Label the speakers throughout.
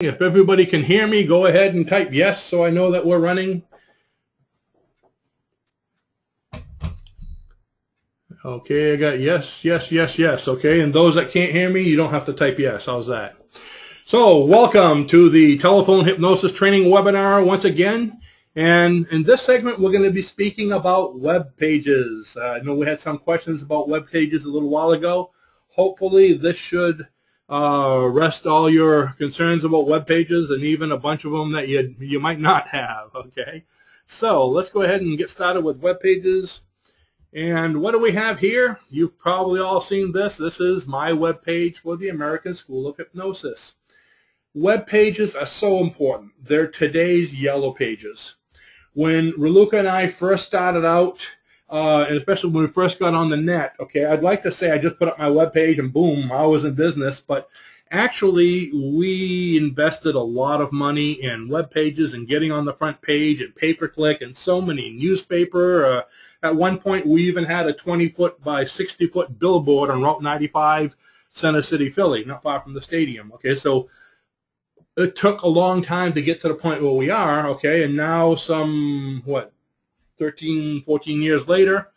Speaker 1: If everybody can hear me, go ahead and type yes so I know that we're running. Okay, I got yes, yes, yes, yes. Okay, and those that can't hear me, you don't have to type yes. How's that? So, welcome to the telephone hypnosis training webinar once again. And in this segment, we're going to be speaking about web pages. I know we had some questions about web pages a little while ago. Hopefully, this should rest all your concerns about web pages and even a bunch of them that you might not have. Okay, so let's go ahead and get started with web pages. And what do we have here? You've probably all seen this. This is my web page for the American School of Hypnosis. Web pages are so important. They're today's yellow pages. When Raluca and I first started out, and especially when we first got on the net, okay, I'd like to say I just put up my web page and boom, I was in business, but actually we invested a lot of money in web pages and getting on the front page and pay-per-click and so many newspaper. At one point we even had a 20-foot by 60-foot billboard on Route 95, Center City, Philly, not far from the stadium. Okay, so it took a long time to get to the point where we are, okay, and now some, 13, 14 years later,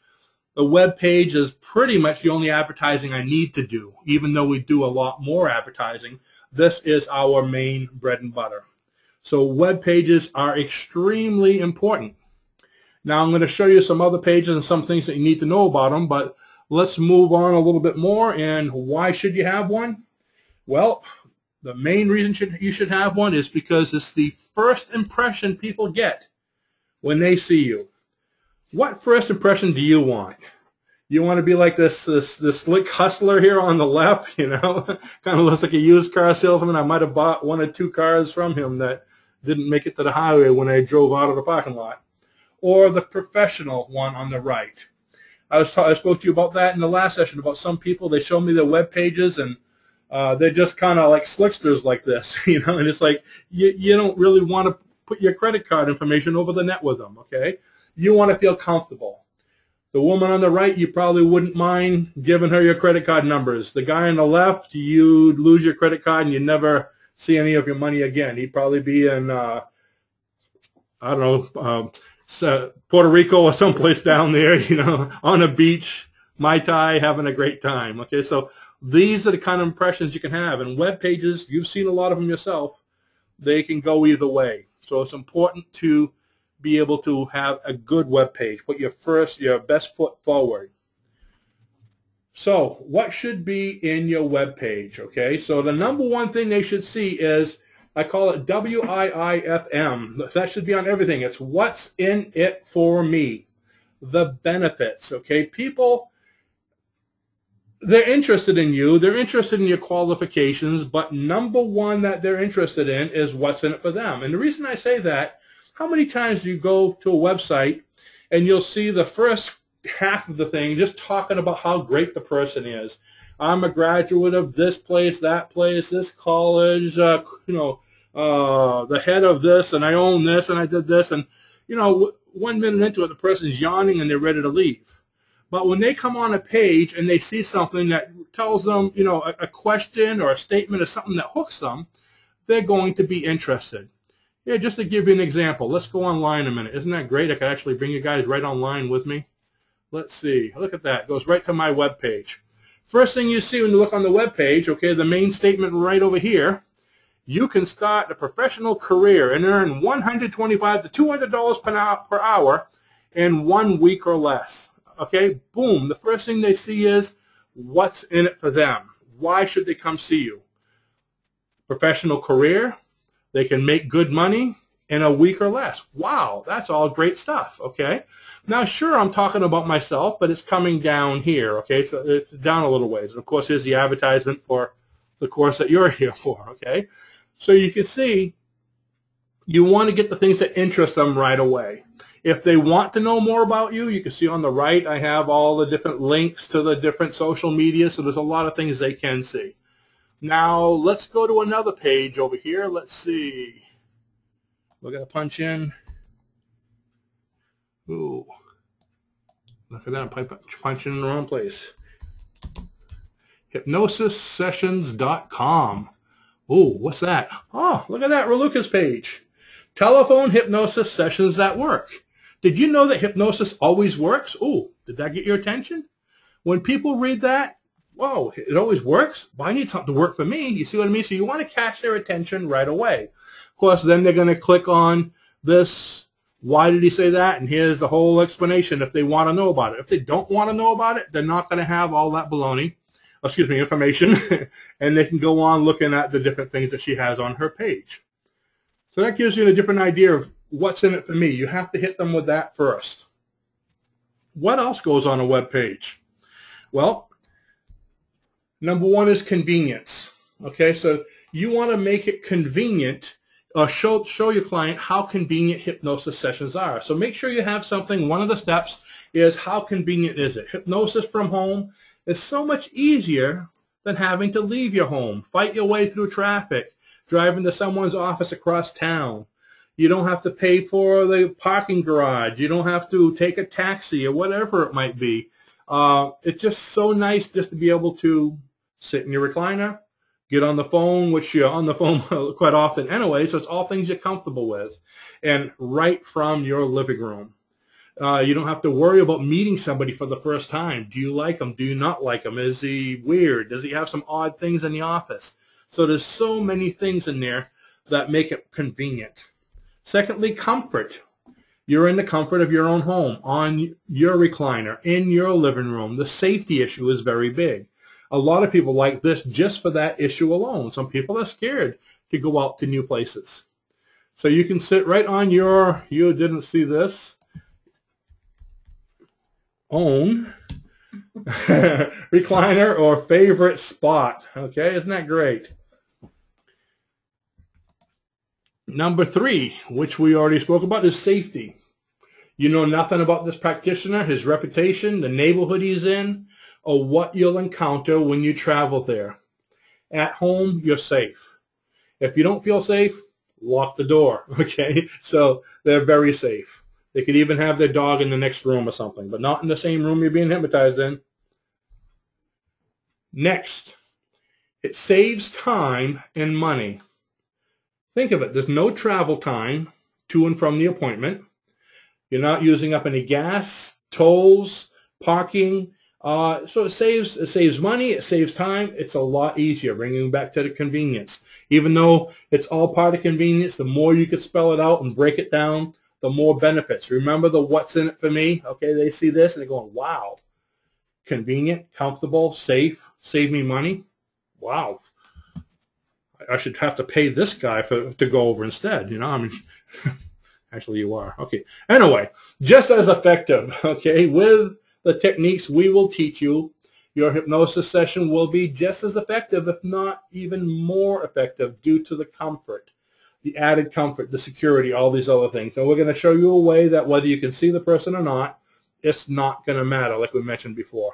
Speaker 1: the web page is pretty much the only advertising I need to do. Even though we do a lot more advertising, this is our main bread and butter. So web pages are extremely important. Now I'm going to show you some other pages and some things that you need to know about them, but let's move on a little bit more. And why should you have one? Well, the main reason you should have one is because it's the first impression people get when they see you. What first impression do you want? You want to be like this slick hustler here on the left, you know, kind of looks like a used car salesman. I might have bought one or two cars from him that didn't make it to the highway when I drove out of the parking lot. Or the professional one on the right. I spoke to you about that in the last session, about some people, they show me their web pages and they're just kind of like slicksters like this, you know, and it's like you don't really want to put your credit card information over the net with them, okay? You want to feel comfortable. The woman on the right, you probably wouldn't mind giving her your credit card numbers. The guy on the left, you'd lose your credit card and you'd never see any of your money again. He'd probably be in, I don't know, Puerto Rico or someplace down there, you know, on a beach, Mai Tai, having a great time. Okay, so these are the kind of impressions you can have. And web pages, you've seen a lot of them yourself, they can go either way. So it's important to be able to have a good web page. Put your best foot forward. So what should be in your web page? Okay, so the number one thing they should see is, I call it WIIFM. That should be on everything. It's what's in it for me. The benefits, okay? People, they're interested in you. They're interested in your qualifications, but number one that they're interested in is what's in it for them. And the reason I say that, how many times do you go to a website and you'll see the first half of the thing just talking about how great the person is? I'm a graduate of this place, that place, this college, you know, the head of this, and I own this, and I did this. And, you know, 1 minute into it, the person's yawning and they're ready to leave. But when they come on a page and they see something that tells them, you know, a question or a statement or something that hooks them, they're going to be interested. Yeah, just to give you an example, let's go online a minute. Isn't that great? I could actually bring you guys right online with me. Let's see. Look at that. It goes right to my web page. First thing you see when you look on the web page, okay, the main statement right over here, you can start a professional career and earn $125 to $200 per hour in 1 week or less. Okay, boom. The first thing they see is what's in it for them. Why should they come see you? Professional career. They can make good money in a week or less. Wow, that's all great stuff, okay? Now, sure, I'm talking about myself, but it's coming down here, okay? So it's down a little ways. And, of course, here's the advertisement for the course that you're here for, okay? So you can see you want to get the things that interest them right away. If they want to know more about you, you can see on the right I have all the different links to the different social media, so there's a lot of things they can see. Now, let's go to another page over here. Let's see. We're going to punch in. Ooh. Look at that. Punching in the wrong place. HypnosisSessions.com. Oh, what's that? Oh, look at that, Raluca's page. Telephone hypnosis sessions that work. Did you know that hypnosis always works? Oh, did that get your attention? When people read that, whoa, it always works? Well, I need something to work for me. You see what I mean? So you want to catch their attention right away. Of course, then they're going to click on this. Why did he say that? And here's the whole explanation if they want to know about it. If they don't want to know about it, they're not going to have all that baloney, information, and they can go on looking at the different things that she has on her page. So that gives you a different idea of what's in it for me. You have to hit them with that first. What else goes on a web page? Well, number one is convenience. Okay, so you want to make it convenient or show your client how convenient hypnosis sessions are. So make sure you have something. One of the steps is how convenient is it? Hypnosis from home is so much easier than having to leave your home, fight your way through traffic, driving to someone's office across town. You don't have to pay for the parking garage. You don't have to take a taxi or whatever it might be. It's just so nice just to be able to sit in your recliner, get on the phone, which you're on the phone quite often anyway, so it's all things you're comfortable with, and right from your living room. You don't have to worry about meeting somebody for the first time. Do you like him? Do you not like him? Is he weird? Does he have some odd things in the office? So there's so many things in there that make it convenient. Secondly, comfort. You're in the comfort of your own home, on your recliner, in your living room. The safety issue is very big. A lot of people like this just for that issue alone. Some people are scared to go out to new places. So you can sit right on your, you didn't see this, own recliner or favorite spot. Okay, isn't that great? Number three, which we already spoke about, is safety. You know nothing about this practitioner, his reputation, the neighborhood he's in, or what you'll encounter when you travel there. At home, you're safe. If you don't feel safe, lock the door, okay? So they're very safe. They could even have their dog in the next room or something, but not in the same room you're being hypnotized in. Next, it saves time and money. Think of it. There's no travel time to and from the appointment. You're not using up any gas, tolls, parking. So it saves money. It saves time. It's a lot easier, bringing back to the convenience. Even though it's all part of convenience, the more you can spell it out and break it down, the more benefits. Remember the what's in it for me? Okay, they see this and they're going, wow, convenient, comfortable, safe, save me money. Wow. I should have to pay this guy to go over instead, you know. I mean, actually you are. Okay. Anyway, just as effective, okay, with the techniques we will teach you, your hypnosis session will be just as effective, if not even more effective, due to the comfort, the added comfort, the security, all these other things. And we're going to show you a way that whether you can see the person or not, it's not going to matter, like we mentioned before.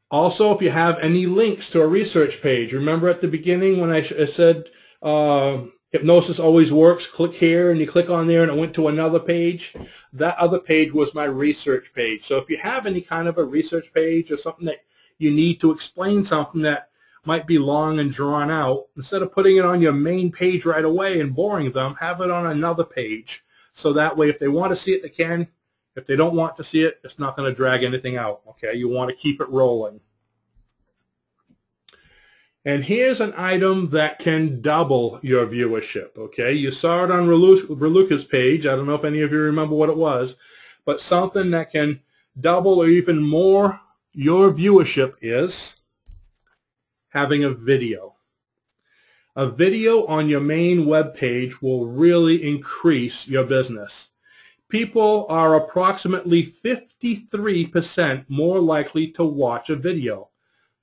Speaker 1: Also, if you have any links to a research page, remember at the beginning when I said hypnosis always works, click here, and you click on there and it went to another page. That other page was my research page. So if you have any kind of a research page or something that you need to explain something that might be long and drawn out, instead of putting it on your main page right away and boring them, have it on another page. So that way if they want to see it, they can. If they don't want to see it, it's not going to drag anything out. Okay, you want to keep it rolling. And here's an item that can double your viewership. Okay, you saw it on Raluca's page. I don't know if any of you remember what it was, but something that can double or even more your viewership is having a video. A video on your main web page will really increase your business. People are approximately 53% more likely to watch a video.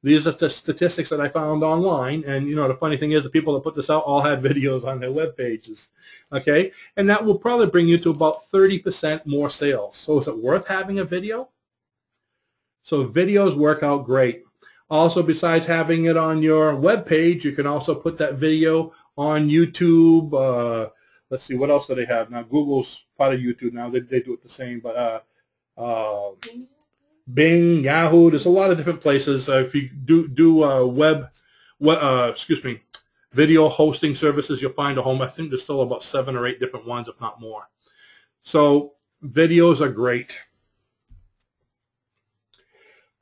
Speaker 1: These are the statistics that I found online, and you know the funny thing is the people that put this out all had videos on their web pages. Okay, and that will probably bring you to about 30% more sales. So is it worth having a video? So videos work out great. Also, besides having it on your web page, you can also put that video on YouTube. Let's see, what else do they have now? Google's part of YouTube now. They do it the same, but Bing, Yahoo. There's a lot of different places. If you do video hosting services, you'll find a home. I think there's still about 7 or 8 different ones, if not more. So videos are great.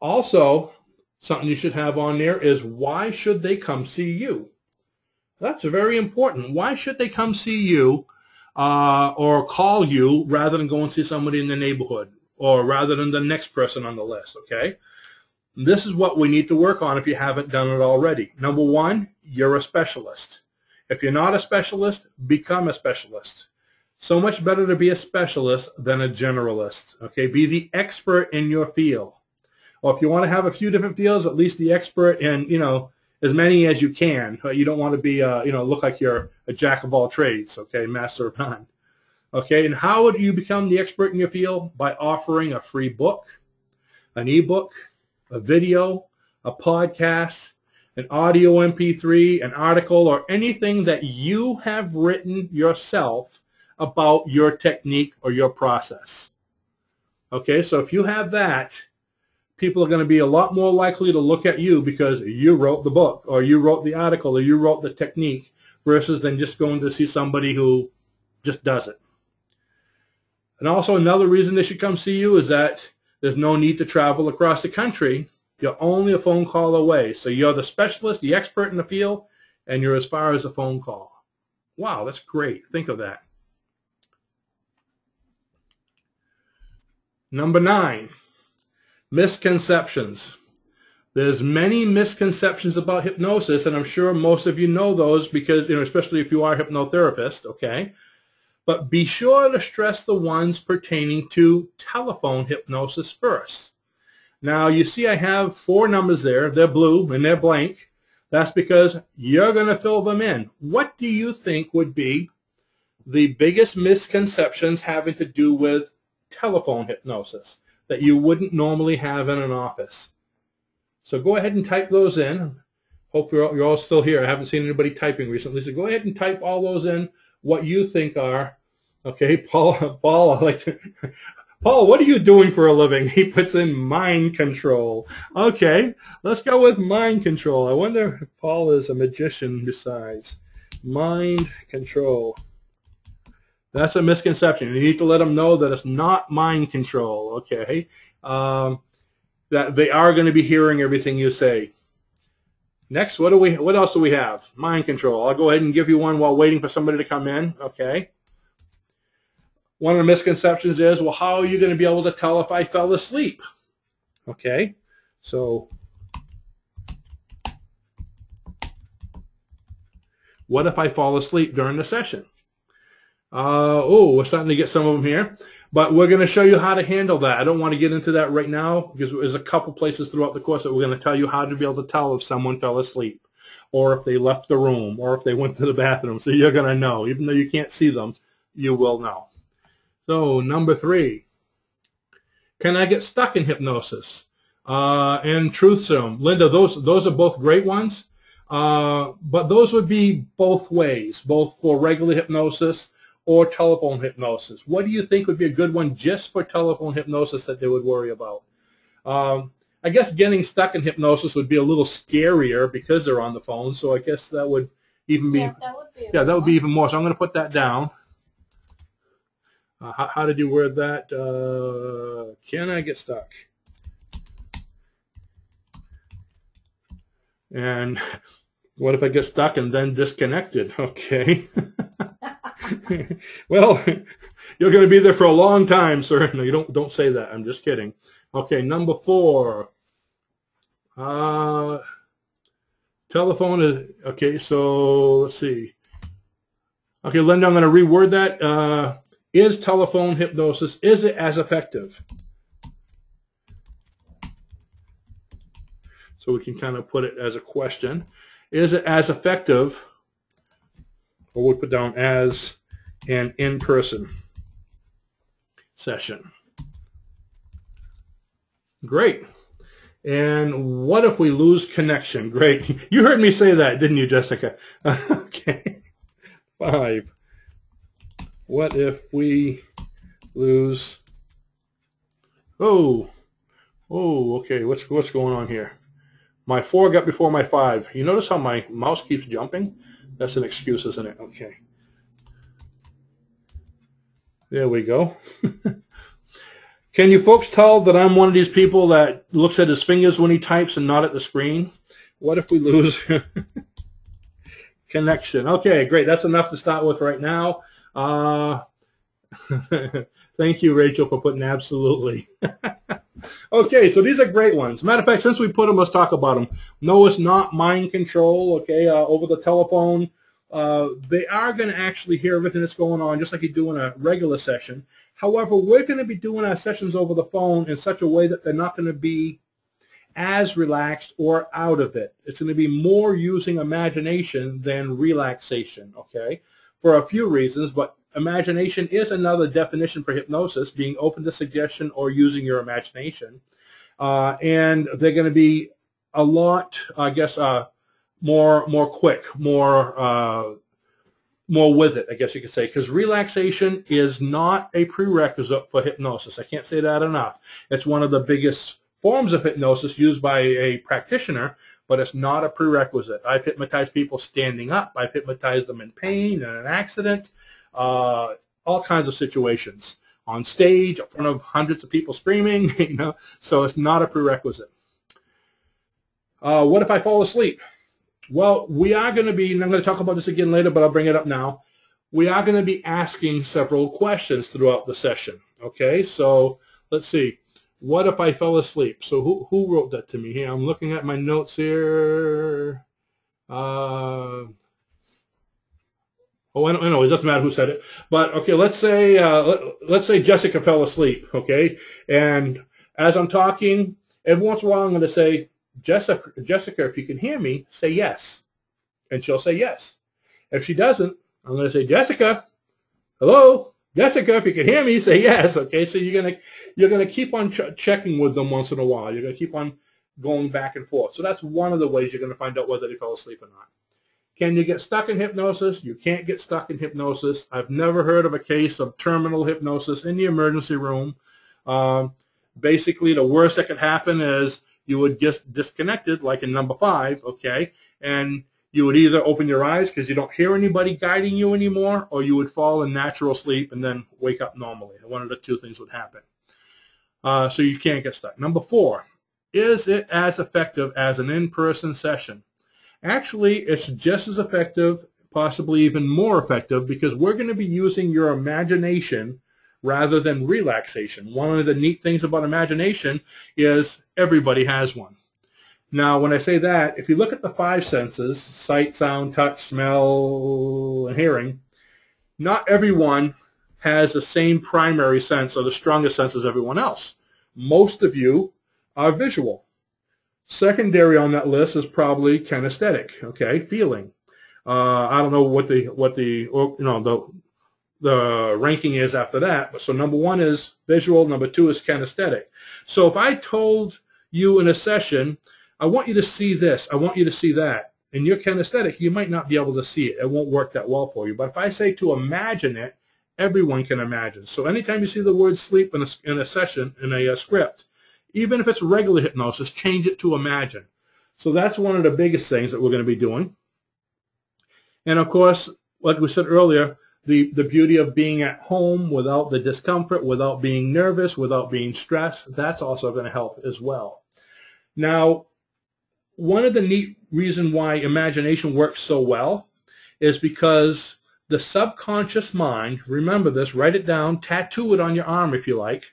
Speaker 1: Also, something you should have on there is, why should they come see you? That's very important. Why should they come see you or call you rather than go and see somebody in the neighborhood, or rather than the next person on the list, okay? This is what we need to work on if you haven't done it already. Number one, you're a specialist. If you're not a specialist, become a specialist. So much better to be a specialist than a generalist, okay? Be the expert in your field. Or if you want to have a few different fields, at least the expert in, as many as you can. You don't want to be, look like you're a jack of all trades, okay, master of none. Okay, and how do you become the expert in your field? By offering a free book, an ebook, a video, a podcast, an audio MP3, an article, or anything that you have written yourself about your technique or your process. Okay, so if you have that, people are going to be a lot more likely to look at you because you wrote the book, or you wrote the article, or you wrote the technique, versus than just going to see somebody who just does it. And also another reason they should come see you is that there's no need to travel across the country. You're only a phone call away. So you're the specialist, the expert in the field, and you're as far as a phone call. Wow, that's great. Think of that. Number 9, misconceptions. There's many misconceptions about hypnosis, and I'm sure most of you know those because, especially if you are a hypnotherapist, okay? But be sure to stress the ones pertaining to telephone hypnosis first. Now, you see I have 4 numbers there. They're blue and they're blank. That's because you're going to fill them in. What do you think would be the biggest misconceptions having to do with telephone hypnosis that you wouldn't normally have in an office? So go ahead and type those in. Hopefully you're all still here. I haven't seen anybody typing recently. So go ahead and type all those in, what you think are. Okay, Paul, I like to, Paul, what are you doing for a living? He puts in mind control. Okay, let's go with mind control. I wonder if Paul is a magician besides. Mind control. That's a misconception. You need to let them know that it's not mind control, okay? That they are going to be hearing everything you say. Next, what else do we have? Mind control. I'll go ahead and give you one while waiting for somebody to come in, okay? One of the misconceptions is, well, how are you going to be able to tell if I fell asleep? Okay, so what if I fall asleep during the session? We're starting to get some of them here, but we're going to show you how to handle that. I don't want to get into that right now because there's a couple places throughout the course that we're going to tell you how to be able to tell if someone fell asleep, or if they left the room, or if they went to the bathroom. So you're going to know. Even though you can't see them, you will know. So number 3, can I get stuck in hypnosis? And truth serum. Linda, those are both great ones, but those would be both ways, both for regular hypnosis or telephone hypnosis. What do you think would be a good one just for telephone hypnosis that they would worry about? I guess getting stuck in hypnosis would be a little scarier because they're on the phone, so I guess that would even be, that would be even more. So I'm going to put that down. How did you word that? Can I get stuck? And what if I get stuck and then disconnected? Okay. Well, you're going to be there for a long time, sir. No, you don't say that. I'm just kidding. Okay, number 4. Telephone is, okay, so let's see. Okay, Linda, I'm going to reword that. Is telephone hypnosis, is it as effective? So we can kind of put it as a question. Is it as effective, or we'll put down as an in-person session? Great. And what if we lose connection? Great. You heard me say that, didn't you, Jessica? Okay. 5. What if we lose? Oh, Oh, okay. What's going on here? My 4 got before my 5. You notice how my mouse keeps jumping? That's an excuse, isn't it? Okay. There we go. Can you folks tell that I'm one of these people that looks at his fingers when he types and not at the screen? What if we lose connection? Okay, great. That's enough to start with right now. Thank you, Rachel, for putting absolutely. Okay, so these are great ones. Matter of fact, since we put them, let's talk about them. No, it's not mind control, okay, over the telephone. They are going to actually hear everything that's going on, just like you do in a regular session. However, we're going to be doing our sessions over the phone in such a way that they're not going to be as relaxed or out of it. It's going to be more using imagination than relaxation, okay, for a few reasons, but imagination is another definition for hypnosis, being open to suggestion or using your imagination. And they're going to be a lot, I guess, more quick, more with it, I guess you could say, because relaxation is not a prerequisite for hypnosis. I can't say that enough. It's one of the biggest forms of hypnosis used by a practitioner, but it's not a prerequisite. I've hypnotized people standing up. I've hypnotized them in pain, in an accident, all kinds of situations, on stage, in front of hundreds of people screaming, you know, so it's not a prerequisite. What if I fall asleep? Well, we are going to be, and I'm going to talk about this again later, but I'll bring it up now. We are going to be asking several questions throughout the session, okay? So let's see. What if I fell asleep? So who wrote that to me here? I'm looking at my notes here. Oh, I know. It doesn't matter who said it. But, okay, let's say Jessica fell asleep, okay? And as I'm talking, every once in a while I'm going to say, Jessica, if you can hear me, say yes. And she'll say yes. If she doesn't, I'm going to say, Jessica, hello? Jessica, if you can hear me, say yes. Okay, so you're gonna keep on checking with them once in a while. You're going to keep on going back and forth. So that's one of the ways you're going to find out whether they fell asleep or not. Can you get stuck in hypnosis? You can't get stuck in hypnosis. I've never heard of a case of terminal hypnosis in the emergency room. Basically, the worst that could happen is you would get disconnected, like in number 5, okay, and you would either open your eyes because you don't hear anybody guiding you anymore, or you would fall in natural sleep and then wake up normally. One of the two things would happen. So you can't get stuck. Number 4, is it as effective as an in-person session? Actually, it's just as effective, possibly even more effective, because we're going to be using your imagination rather than relaxation. One of the neat things about imagination is everybody has one. Now, when I say that, if you look at the 5 senses, sight, sound, touch, smell, and hearing, not everyone has the same primary sense or the strongest sense as everyone else. Most of you are visual. Secondary on that list is probably kinesthetic, okay, feeling. I don't know what the ranking is after that, but so number 1 is visual, number 2 is kinesthetic. So if I told you in a session, I want you to see this, I want you to see that, and you're kinesthetic, you might not be able to see it. It won't work that well for you. But if I say to imagine it, everyone can imagine. So anytime you see the word sleep in a session, in a script, even if it's regular hypnosis, change it to imagine. So that's one of the biggest things that we're going to be doing. And of course, like we said earlier, the beauty of being at home without the discomfort, without being nervous, without being stressed, that's also going to help as well. Now, one of the neat reasons why imagination works so well is because the subconscious mind, remember this, write it down, tattoo it on your arm if you like,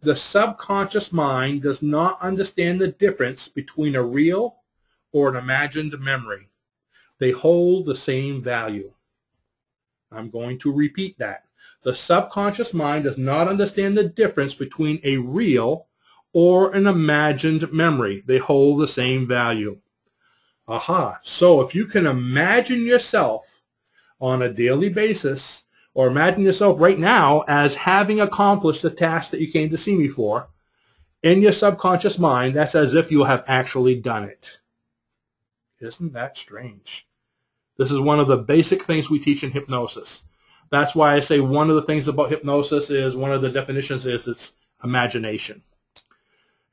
Speaker 1: the subconscious mind does not understand the difference between a real or an imagined memory. They hold the same value. I'm going to repeat that. The subconscious mind does not understand the difference between a real or an imagined memory. They hold the same value. Aha. So if you can imagine yourself on a daily basis, or imagine yourself right now as having accomplished the task that you came to see me for, in your subconscious mind, that's as if you have actually done it. Isn't that strange? This is one of the basic things we teach in hypnosis. That's why I say one of the things about hypnosis is, one of the definitions is its imagination.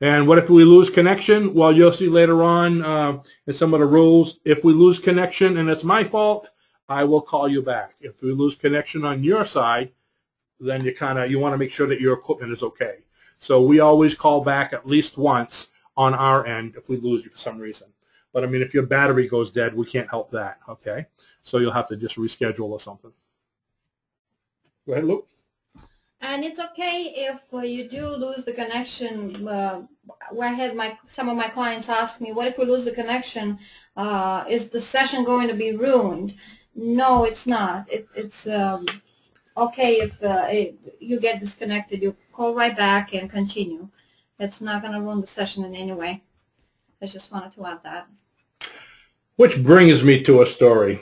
Speaker 1: And what if we lose connection? Well, you'll see later on in some of the rules, if we lose connection and it's my fault, I will call you back. If we lose connection on your side, then you want to make sure that your equipment is okay. So we always call back at least once on our end if we lose you for some reason. But I mean, if your battery goes dead, we can't help that, okay? So you'll have to just reschedule or something. Go ahead, Luke.
Speaker 2: And it's okay if you do lose the connection. I had some of my clients ask me, what if we lose the connection? Is the session going to be ruined? No, it's not. It's okay if you get disconnected. You call right back and continue. It's not going to ruin the session in any way. I just wanted to add that.
Speaker 1: Which brings me to a story.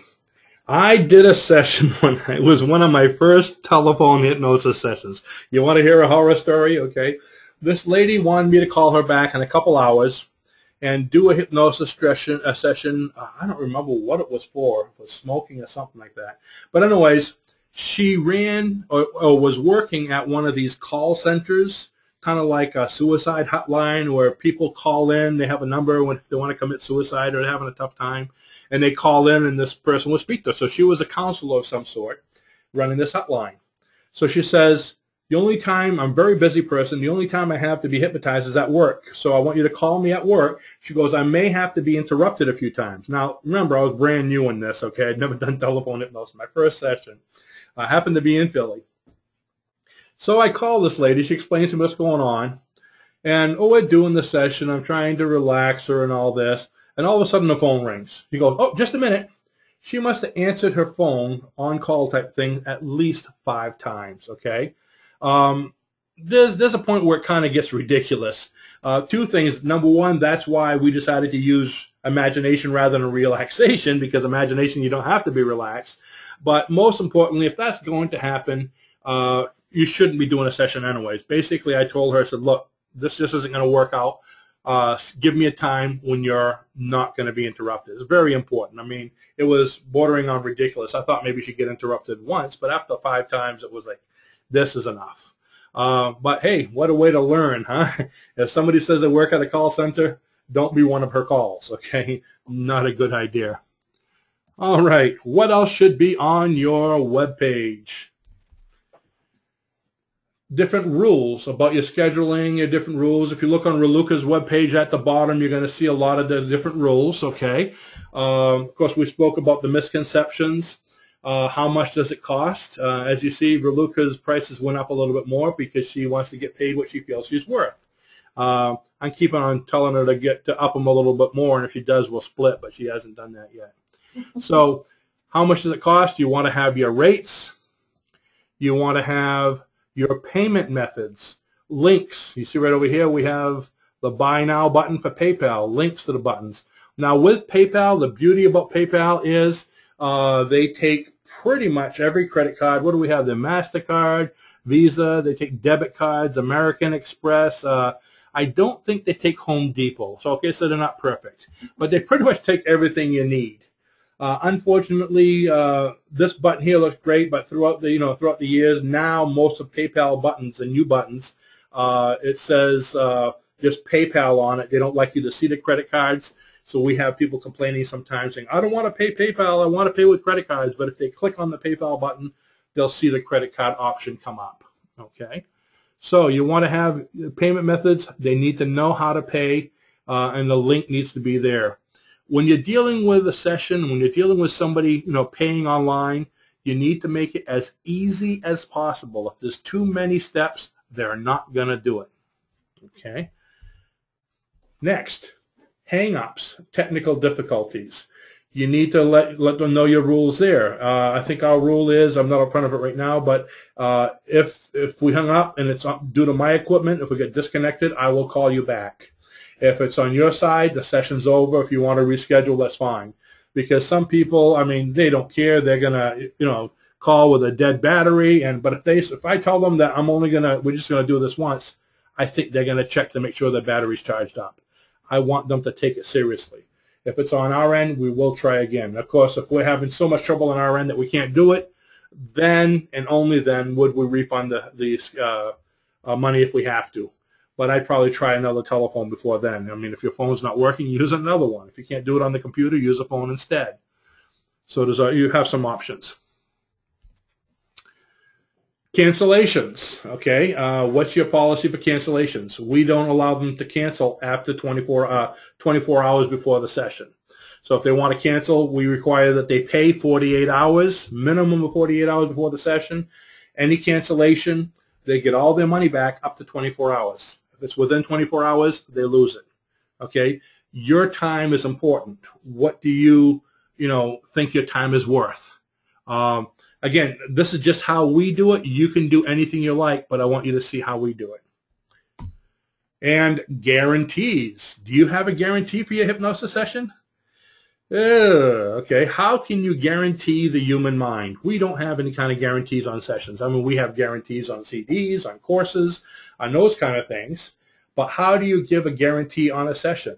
Speaker 1: I did a session it was one of my first telephone hypnosis sessions. You want to hear a horror story? Okay. This lady wanted me to call her back in a couple hours and do a hypnosis session. I don't remember what it was for. It was smoking or something like that. But anyways, she ran or was working at one of these call centers, kind of like a suicide hotline where people call in. They have a number if they want to commit suicide or they're having a tough time. And they call in and this person will speak to her. So she was a counselor of some sort running this hotline. So she says, the only time, I'm a very busy person, the only time I have to be hypnotized is at work. So I want you to call me at work. She goes, I may have to be interrupted a few times. Now, remember, I was brand new in this, okay? I'd never done telephone hypnosis. My first session happened to be in Philly. So I call this lady. She explains to me what's going on. And, we're doing the session. I'm trying to relax her and all this. And all of a sudden the phone rings. She goes, oh, just a minute. She must have answered her phone, on-call type thing, at least 5 times, okay? There's a point where it kind of gets ridiculous. 2 things. Number one, that's why we decided to use imagination rather than relaxation, because imagination, you don't have to be relaxed. But most importantly, if that's going to happen, you shouldn't be doing a session anyways. Basically, I told her, I said, look, this just isn't going to work out. Give me a time when you're not going to be interrupted. It's very important. I mean, it was bordering on ridiculous. I thought maybe she'd get interrupted once, but after 5 times, it was like, this is enough. But hey, what a way to learn, huh? If somebody says they work at a call center, don't be one of her calls, okay? Not a good idea. All right, what else should be on your web page? Different rules about your scheduling, your different rules. If you look on Raluca's webpage at the bottom, you're going to see a lot of the different rules, okay? Of course, we spoke about the misconceptions. How much does it cost? As you see, Raluca's prices went up a little bit more because she wants to get paid what she feels she's worth. I'm keeping on telling her to up them a little bit more, and if she does, we'll split, but she hasn't done that yet. So how much does it cost? You want to have your rates. You want to have your payment methods, links. You see right over here we have the Buy Now button for PayPal, links to the buttons. Now with PayPal, the beauty about PayPal is they take pretty much every credit card. What do we have? The MasterCard, Visa, they take debit cards, American Express. I don't think they take Home Depot. So, okay, so they're not perfect. But they pretty much take everything you need. Unfortunately, this button here looks great, but throughout the years, now most of PayPal buttons and new buttons, it says just PayPal on it. They don't like you to see the credit cards, so we have people complaining sometimes saying, "I don't want to pay PayPal. I want to pay with credit cards." But if they click on the PayPal button, they'll see the credit card option come up. Okay, so you want to have payment methods. They need to know how to pay, and the link needs to be there. When you're dealing with a session, when you're dealing with somebody, paying online, you need to make it as easy as possible. If there's too many steps, they're not going to do it. Okay. Next, hang-ups, technical difficulties. You need to let them know your rules there. I think our rule is, I'm not in front of it right now, but if we hung up and it's due to my equipment, if we get disconnected, I will call you back. If it's on your side, the session's over. If you want to reschedule, that's fine. Because some people, I mean, they don't care. They're gonna, call with a dead battery. But if I tell them that we're just gonna do this once, I think they're gonna check to make sure the battery's charged up. I want them to take it seriously. If it's on our end, we will try again. Of course, if we're having so much trouble on our end that we can't do it, then and only then would we refund the money if we have to. but I'd probably try another telephone before then. I mean, if your phone's not working, use another one. If you can't do it on the computer, use a phone instead. So you have some options. Cancellations, okay? What's your policy for cancellations? We don't allow them to cancel after 24 hours before the session. So if they want to cancel, we require that they pay 48 hours, minimum of 48 hours before the session. Any cancellation, they get all their money back up to 24 hours. If it's within 24 hours, they lose it, okay? Your time is important. What do you think your time is worth? Again, this is just how we do it. You can do anything you like, but I want you to see how we do it. And guarantees. Do you have a guarantee for your hypnosis session? Okay. How can you guarantee the human mind? We don't have any kind of guarantees on sessions. I mean, we have guarantees on CDs, on courses, on those kind of things. But how do you give a guarantee on a session?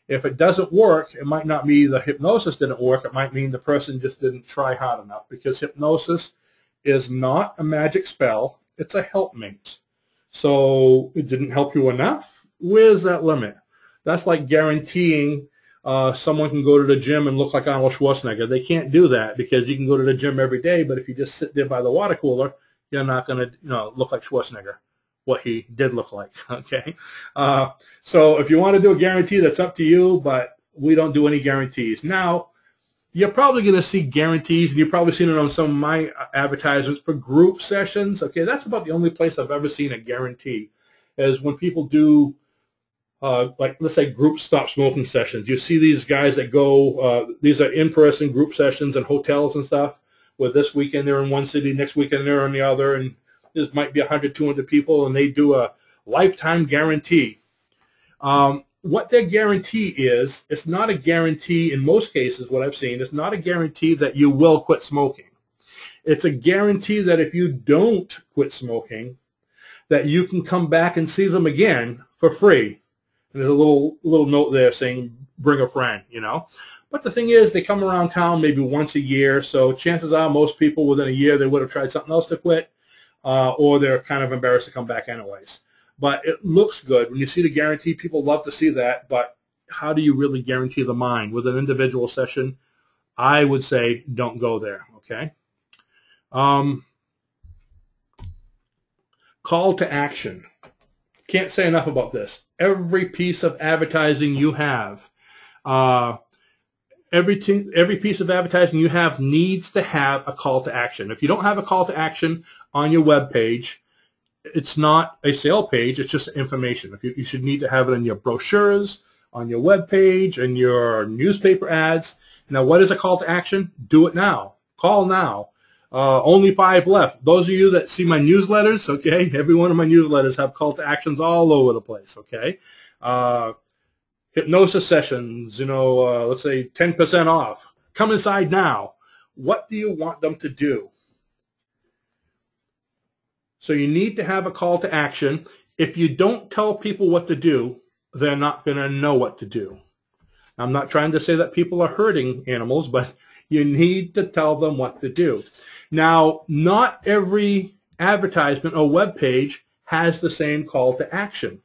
Speaker 1: If it doesn't work, it might not be the hypnosis didn't work. It might mean the person just didn't try hard enough, because hypnosis is not a magic spell. It's a helpmate. So it didn't help you enough? Where's that limit? That's like guaranteeing someone can go to the gym and look like Arnold Schwarzenegger. They can't do that, because you can go to the gym every day, but if you just sit there by the water cooler, you're not going to look like Schwarzenegger. What he did look like, okay? So if you want to do a guarantee, that's up to you, but we don't do any guarantees. Now, you're probably going to see guarantees, and you've probably seen it on some of my advertisements for group sessions, okay? That's about the only place I've ever seen a guarantee, is when people do, like, let's say group stop smoking sessions. You see these guys that go, these are in-person group sessions in hotels and stuff, where this weekend they're in one city, next weekend they're in the other, and there might be 100, 200 people, and they do a lifetime guarantee. What their guarantee is, it's not a guarantee in most cases, what I've seen, it's not a guarantee that you will quit smoking. It's a guarantee that if you don't quit smoking, that you can come back and see them again for free. And there's a little note there saying, bring a friend, But the thing is, they come around town maybe once a year, so chances are most people within a year, they would have tried something else to quit. Or they're kind of embarrassed to come back anyways. But it looks good. When you see the guarantee, people love to see that. But how do you really guarantee the mind? With an individual session, I would say don't go there, okay? Call to action. Can't say enough about this. Every piece of advertising you have, every piece of advertising you have needs to have a call to action. If you don't have a call to action on your web page, it's not a sale page, it's just information. You should need to have it in your brochures, on your web page, and your newspaper ads. Now, what is a call to action? Do it now. Call now. Only 5 left. Those of you that see my newsletters, okay, every one of my newsletters have call to actions all over the place, okay? Hypnosis sessions, let's say 10% off. Come inside now. What do you want them to do? So you need to have a call to action. If you don't tell people what to do, they're not going to know what to do. I'm not trying to say that people are hurting animals, but you need to tell them what to do. Now, not every advertisement or web page has the same call to action.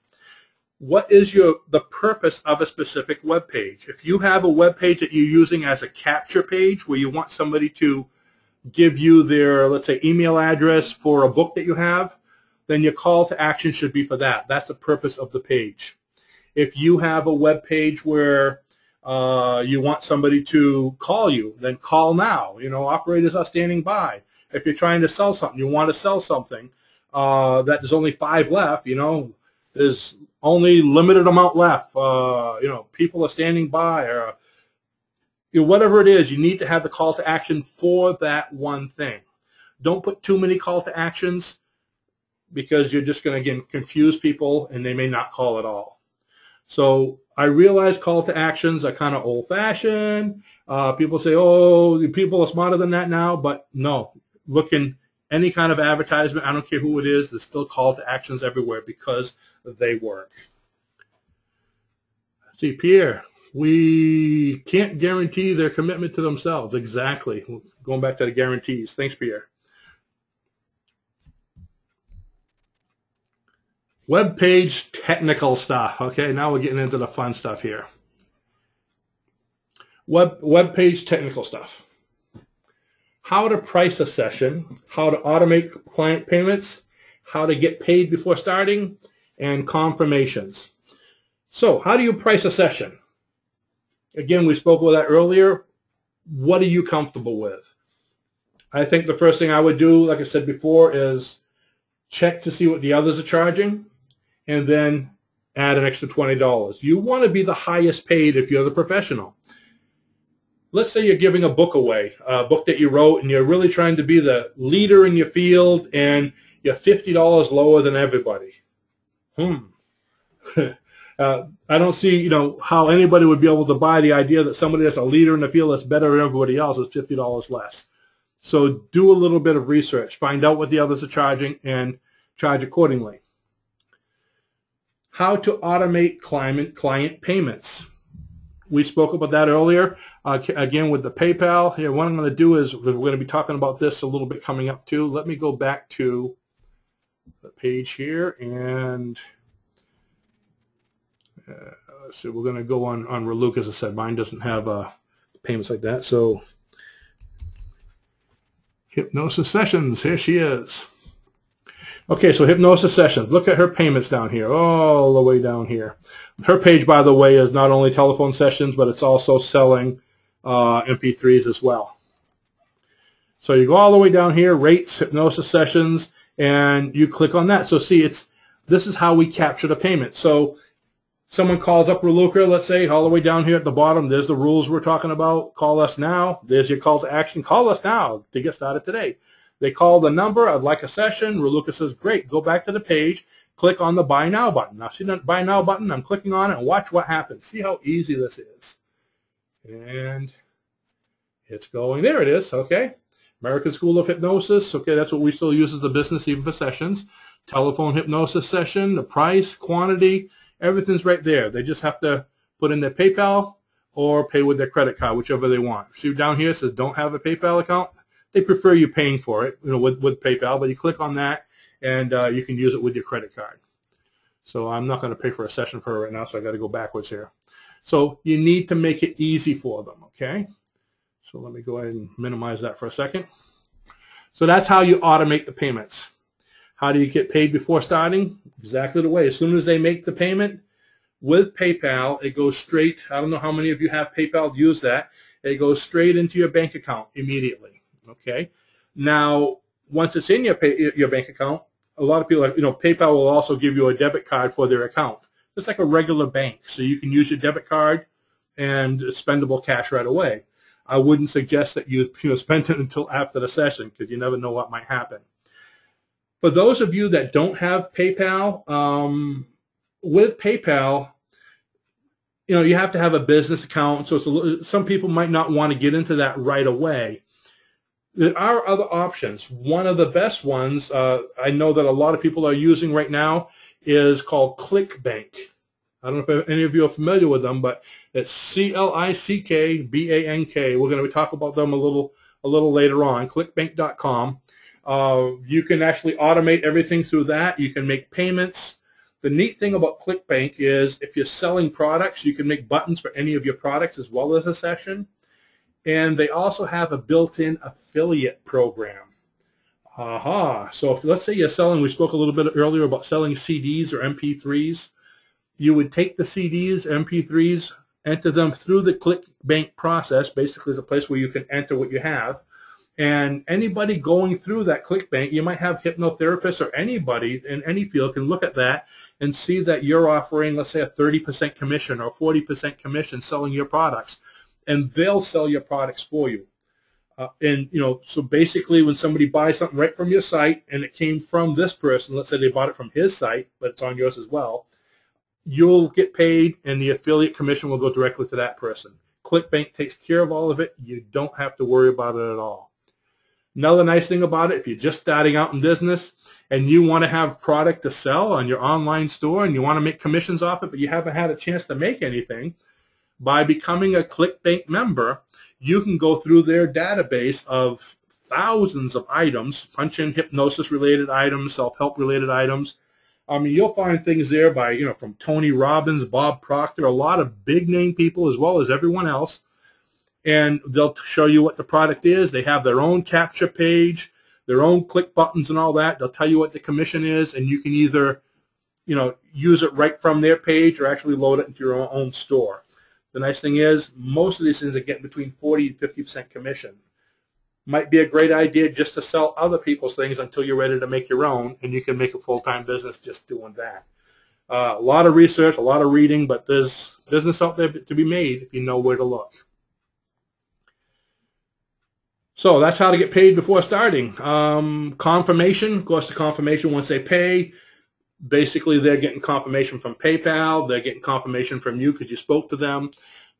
Speaker 1: What is the purpose of a specific web page? If you have a web page that you're using as a capture page where you want somebody to give you their, let's say, email address for a book that you have, then your call to action should be for that. That's the purpose of the page. If you have a web page where you want somebody to call you, then call now. Operators are standing by. If you're trying to sell something, you want to sell something that there's only 5 left, there's only limited amount left. People are standing by, or whatever it is, you need to have the call to action for that one thing. Don't put too many call to actions, because you're just going to, again, confuse people, and they may not call at all. So I realize call to actions are kind of old-fashioned. People say, oh, people are smarter than that now, but no. Look in any kind of advertisement, I don't care who it is, there's still call to actions everywhere because they work. See, Pierre, we can't guarantee their commitment to themselves. Exactly. Going back to the guarantees. Thanks, Pierre. Web page technical stuff. Okay, now we're getting into the fun stuff here. Web page technical stuff. How to price a session, how to automate client payments, how to get paid before starting, and confirmations. So how do you price a session? Again, we spoke about that earlier. What are you comfortable with? I think the first thing I would do, like I said before, is check to see what the others are charging and then add an extra $20. You want to be the highest paid if you're the professional. Let's say you're giving a book away, a book that you wrote, and you're really trying to be the leader in your field, and you're $50 lower than everybody. I don't see, how anybody would be able to buy the idea that somebody that's a leader in the field that's better than everybody else is $50 less. So do a little bit of research. Find out what the others are charging and charge accordingly. How to automate client payments. We spoke about that earlier. Again, with the PayPal. Here, what I'm going to do is we're going to be talking about this a little bit coming up too. Let me go back to the page here, and let's see. We're going to go on Reluc. As I said, mine doesn't have payments like that. So Hypnosis Sessions. Here she is. Okay, so Hypnosis Sessions. Look at her payments down here, all the way down here. Her page, by the way, is not only telephone sessions, but it's also selling MP3s as well. So you go all the way down here, rates, Hypnosis Sessions, and you click on that. So see, this is how we capture the payment. So someone calls up Reluca, let's say, all the way down here at the bottom. There's the rules we're talking about. Call us now. There's your call to action. Call us now to get started today. They call the number. I'd like a session. Reluca says, great. Go back to the page. Click on the Buy Now button. Now, see that Buy Now button? I'm clicking on it, and watch what happens. See how easy this is. And it's going. There it is. Okay. American School of Hypnosis. Okay, that's what we still use as the business even for sessions. Telephone hypnosis session, the price, quantity, everything's right there. They just have to put in their PayPal or pay with their credit card, whichever they want. See down here it says don't have a PayPal account. They prefer you paying for it, with PayPal, but you click on that and you can use it with your credit card. So I'm not going to pay for a session for her right now, so I got to go backwards here. So you need to make it easy for them, okay? So let me go ahead and minimize that for a second. So that's how you automate the payments. How do you get paid before starting? Exactly the way. As soon as they make the payment with PayPal, it goes straight. I don't know how many of you have PayPal use that. It goes straight into your bank account immediately. Okay. Now, once it's in your bank account, a lot of people, PayPal will also give you a debit card for their account. It's like a regular bank, so you can use your debit card and spendable cash right away. I wouldn't suggest that you spend it until after the session because you never know what might happen. For those of you that don't have PayPal, with PayPal, you have to have a business account, so some people might not want to get into that right away. There are other options. One of the best ones I know that a lot of people are using right now is called ClickBank. I don't know if any of you are familiar with them, but it's ClickBank. We're going to talk about them a little later on. ClickBank.com. You can actually automate everything through that. You can make payments. The neat thing about ClickBank is if you're selling products, you can make buttons for any of your products as well as a session. And they also have a built-in affiliate program. So if, let's say you're selling, we spoke a little bit earlier about selling CDs or MP3s. You would take the CDs, MP3s, enter them through the ClickBank process. Basically, it's a place where you can enter what you have. And anybody going through that ClickBank, you might have hypnotherapists or anybody in any field can look at that and see that you're offering, let's say, a 30% commission or 40% commission selling your products. And they'll sell your products for you. So basically when somebody buys something right from your site and it came from this person, let's say they bought it from his site, but it's on yours as well, you'll get paid and the affiliate commission will go directly to that person. ClickBank takes care of all of it. You don't have to worry about it at all. Another nice thing about it, if you're just starting out in business and you want to have product to sell on your online store and you want to make commissions off it, but you haven't had a chance to make anything, by becoming a ClickBank member, you can go through their database of thousands of items, punch in hypnosis-related items, self-help-related items, I mean, you'll find things there by, from Tony Robbins, Bob Proctor, a lot of big name people as well as everyone else. And they'll show you what the product is. They have their own capture page, their own click buttons and all that. They'll tell you what the commission is, and you can either, use it right from their page or actually load it into your own store. The nice thing is most of these things are getting between 40 and 50% commission. Might be a great idea just to sell other people's things until you're ready to make your own, and you can make a full-time business just doing that. A lot of research, a lot of reading, but there's business out there to be made if you know where to look. So that's how to get paid before starting. Confirmation, of course, the confirmation once they pay, basically they're getting confirmation from PayPal, they're getting confirmation from you because you spoke to them.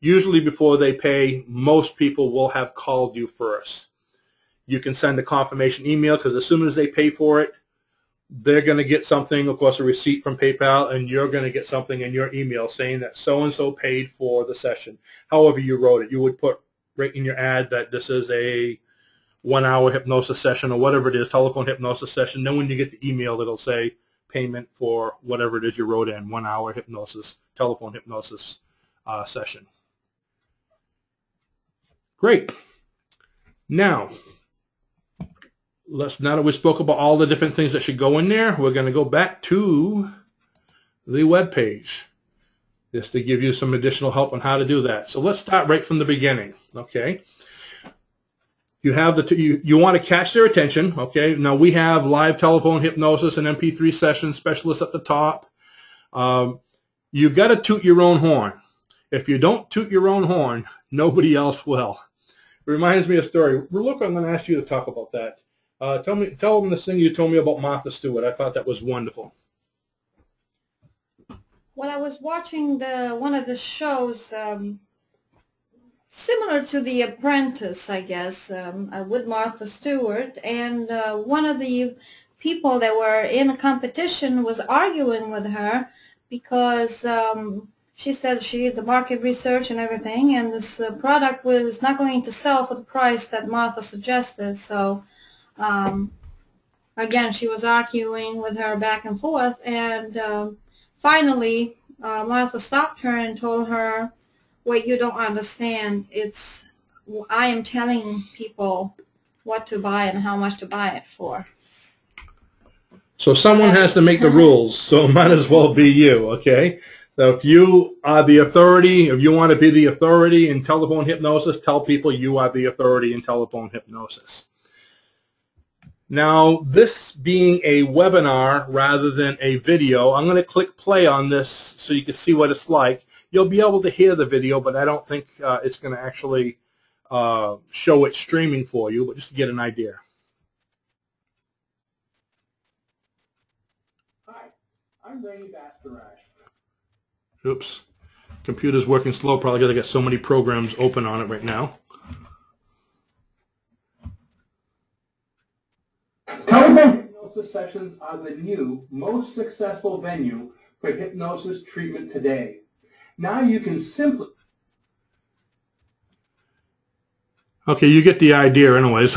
Speaker 1: Usually before they pay, most people will have called you first. You can send a confirmation email because as soon as they pay for it, they're going to get something, of course, a receipt from PayPal, and you're going to get something in your email saying that so-and-so paid for the session. However you wrote it, you would put right in your ad that this is a 1-hour hypnosis session or whatever it is, telephone hypnosis session. Then when you get the email, it'll say payment for whatever it is you wrote in, 1-hour hypnosis, telephone hypnosis session. Great. Now that we spoke about all the different things that should go in there, we're going to go back to the web page just to give you some additional help on how to do that. So let's start right from the beginning. Okay. You have you want to catch their attention. Okay. Now we have live telephone hypnosis and MP3 session specialists at the top. You got to toot your own horn. If you don't toot your own horn, nobody else will. It reminds me of a story. Look, I'm going to ask you to talk about that. Tell them this thing you told me about Martha Stewart. I thought that was wonderful.
Speaker 2: Well, I was watching one of the shows similar to The Apprentice, I guess, with Martha Stewart, and one of the people that were in a competition was arguing with her because she said she did the market research and everything, and this product was not going to sell for the price that Martha suggested. So again, she was arguing with her back and forth, and finally Martha stopped her and told her, "What you don't understand, I am telling people what to buy and how much to buy it for."
Speaker 1: So someone has to make the rules, so it might as well be you, okay? So if you are the authority, if you want to be the authority in telephone hypnosis, tell people you are the authority in telephone hypnosis. Now, this being a webinar rather than a video, I'm going to click play on this so you can see what it's like. You'll be able to hear the video, but I don't think it's going to actually show it streaming for you, but just to get an idea. Hi, I'm Rainy Bastarash. Oops. Computer's working slow. Probably got to get so many programs open on it right now. Telephone hypnosis sessions are the new, most successful venue for hypnosis treatment today. Now you can simply... Okay, you get the idea anyways.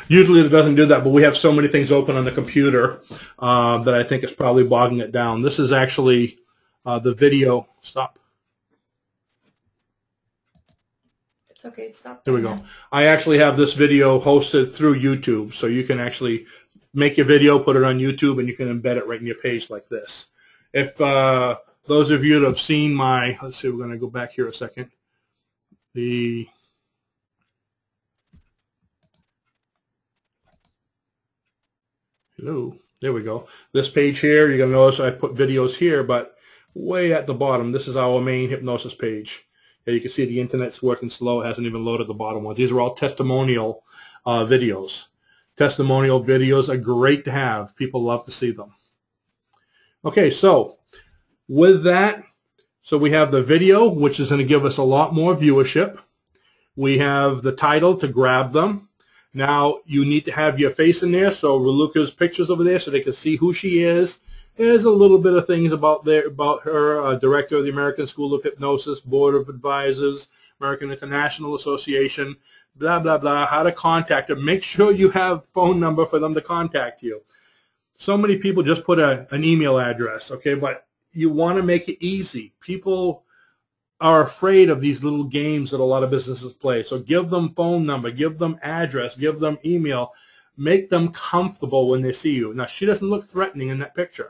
Speaker 1: Usually it doesn't do that, but we have so many things open on the computer that I think it's probably bogging it down. This is actually the video. Stop.
Speaker 2: It's okay, stop.
Speaker 1: There we go. I actually have this video hosted through YouTube, so you can actually make your video, put it on YouTube, and you can embed it right in your page like this. If those of you that have seen my, let's see, we're going to go back here a second. Hello, there we go. This page here, you're going to notice I put videos here, but way at the bottom, this is our main hypnosis page. You can see the internet's working slow. It hasn't even loaded the bottom ones. These are all testimonial videos. Testimonial videos are great to have. People love to see them. Okay, so with that, so we have the video, which is going to give us a lot more viewership. We have the title to grab them. Now, you need to have your face in there, so Raluca's pictures over there so they can see who she is. There's a little bit of things about her, director of the American School of Hypnosis, Board of Advisors, American International Association, blah, blah, blah, how to contact her. Make sure you have phone number for them to contact you. So many people just put an email address, okay, but you want to make it easy. People are afraid of these little games that a lot of businesses play. So give them phone number, give them address, give them email. Make them comfortable when they see you. Now, she doesn't look threatening in that picture.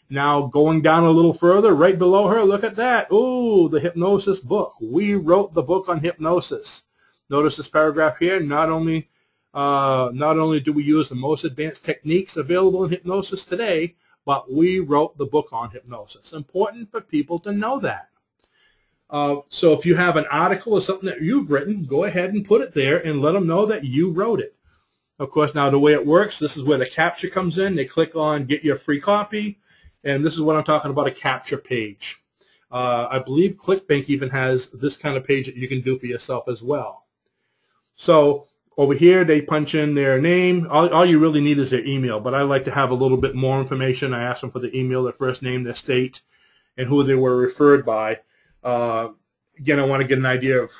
Speaker 1: Now, going down a little further, right below her, look at that. Ooh, the hypnosis book. We wrote the book on hypnosis. Notice this paragraph here. Not only do we use the most advanced techniques available in hypnosis today, but we wrote the book on hypnosis. Important for people to know that. So if you have an article or something that you've written, go ahead and put it there and let them know that you wrote it. Of course, now the way it works, this is where the capture comes in. They click on Get Your Free Copy. And this is what I'm talking about, a capture page. I believe ClickBank even has this kind of page that you can do for yourself as well. So over here, they punch in their name. All you really need is their email, but I like to have a little bit more information. I ask them for the email, their first name, their state, and who they were referred by. Again, I want to get an idea of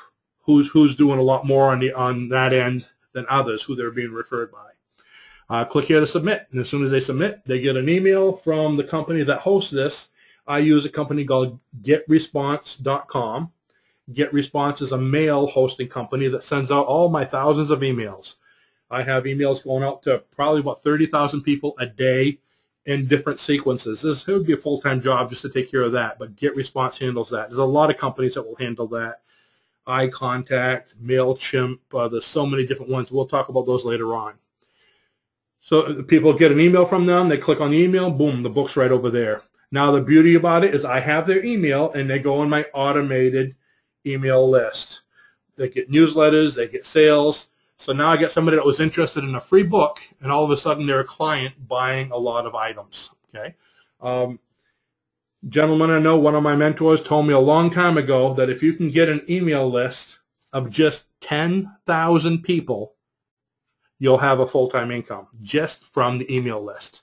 Speaker 1: who's doing a lot more on that end than others, who they're being referred by. Click here to submit, and as soon as they submit, they get an email from the company that hosts this. I use a company called GetResponse.com. GetResponse is a mail hosting company that sends out all my thousands of emails. I have emails going out to probably about 30,000 people a day in different sequences. It would be a full-time job just to take care of that, but GetResponse handles that. There's a lot of companies that will handle that. iContact, MailChimp, there's so many different ones. We'll talk about those later on. So people get an email from them, they click on the email, boom, the book's right over there. Now the beauty about it is I have their email and they go on my automated email list. They get newsletters, they get sales. So now I get somebody that was interested in a free book and all of a sudden they're a client buying a lot of items. Okay. Gentlemen, I know one of my mentors told me a long time ago that if you can get an email list of just 10,000 people, you'll have a full-time income just from the email list,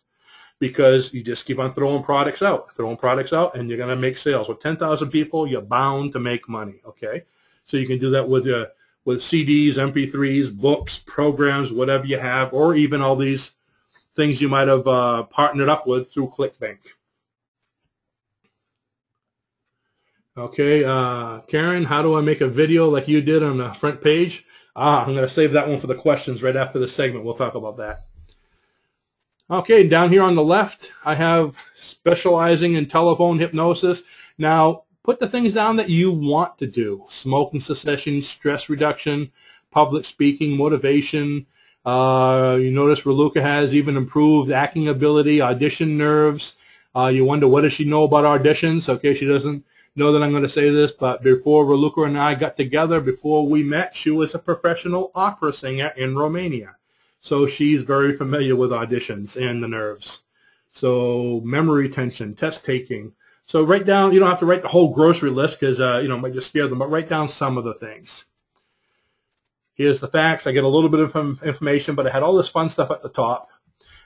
Speaker 1: because you just keep on throwing products out, and you're going to make sales. With 10,000 people, you're bound to make money, okay? So you can do that with CDs, MP3s, books, programs, whatever you have, or even all these things you might have partnered up with through ClickBank. Okay, Karen, how do I make a video like you did on the front page? I'm going to save that one for the questions right after the segment. We'll talk about that. Okay, down here on the left, I have specializing in telephone hypnosis. Now, put the things down that you want to do. Smoking cessation, stress reduction, public speaking, motivation. You notice Raluca has even improved acting ability, audition nerves. You wonder, what does she know about auditions? Okay, she doesn't know that I'm going to say this, but before Raluca and I got together, before we met, she was a professional opera singer in Romania. So she's very familiar with auditions and the nerves. So memory retention, test taking. So write down, you don't have to write the whole grocery list because, it might just scare them, but write down some of the things. Here's the facts. I get a little bit of information, but I had all this fun stuff at the top.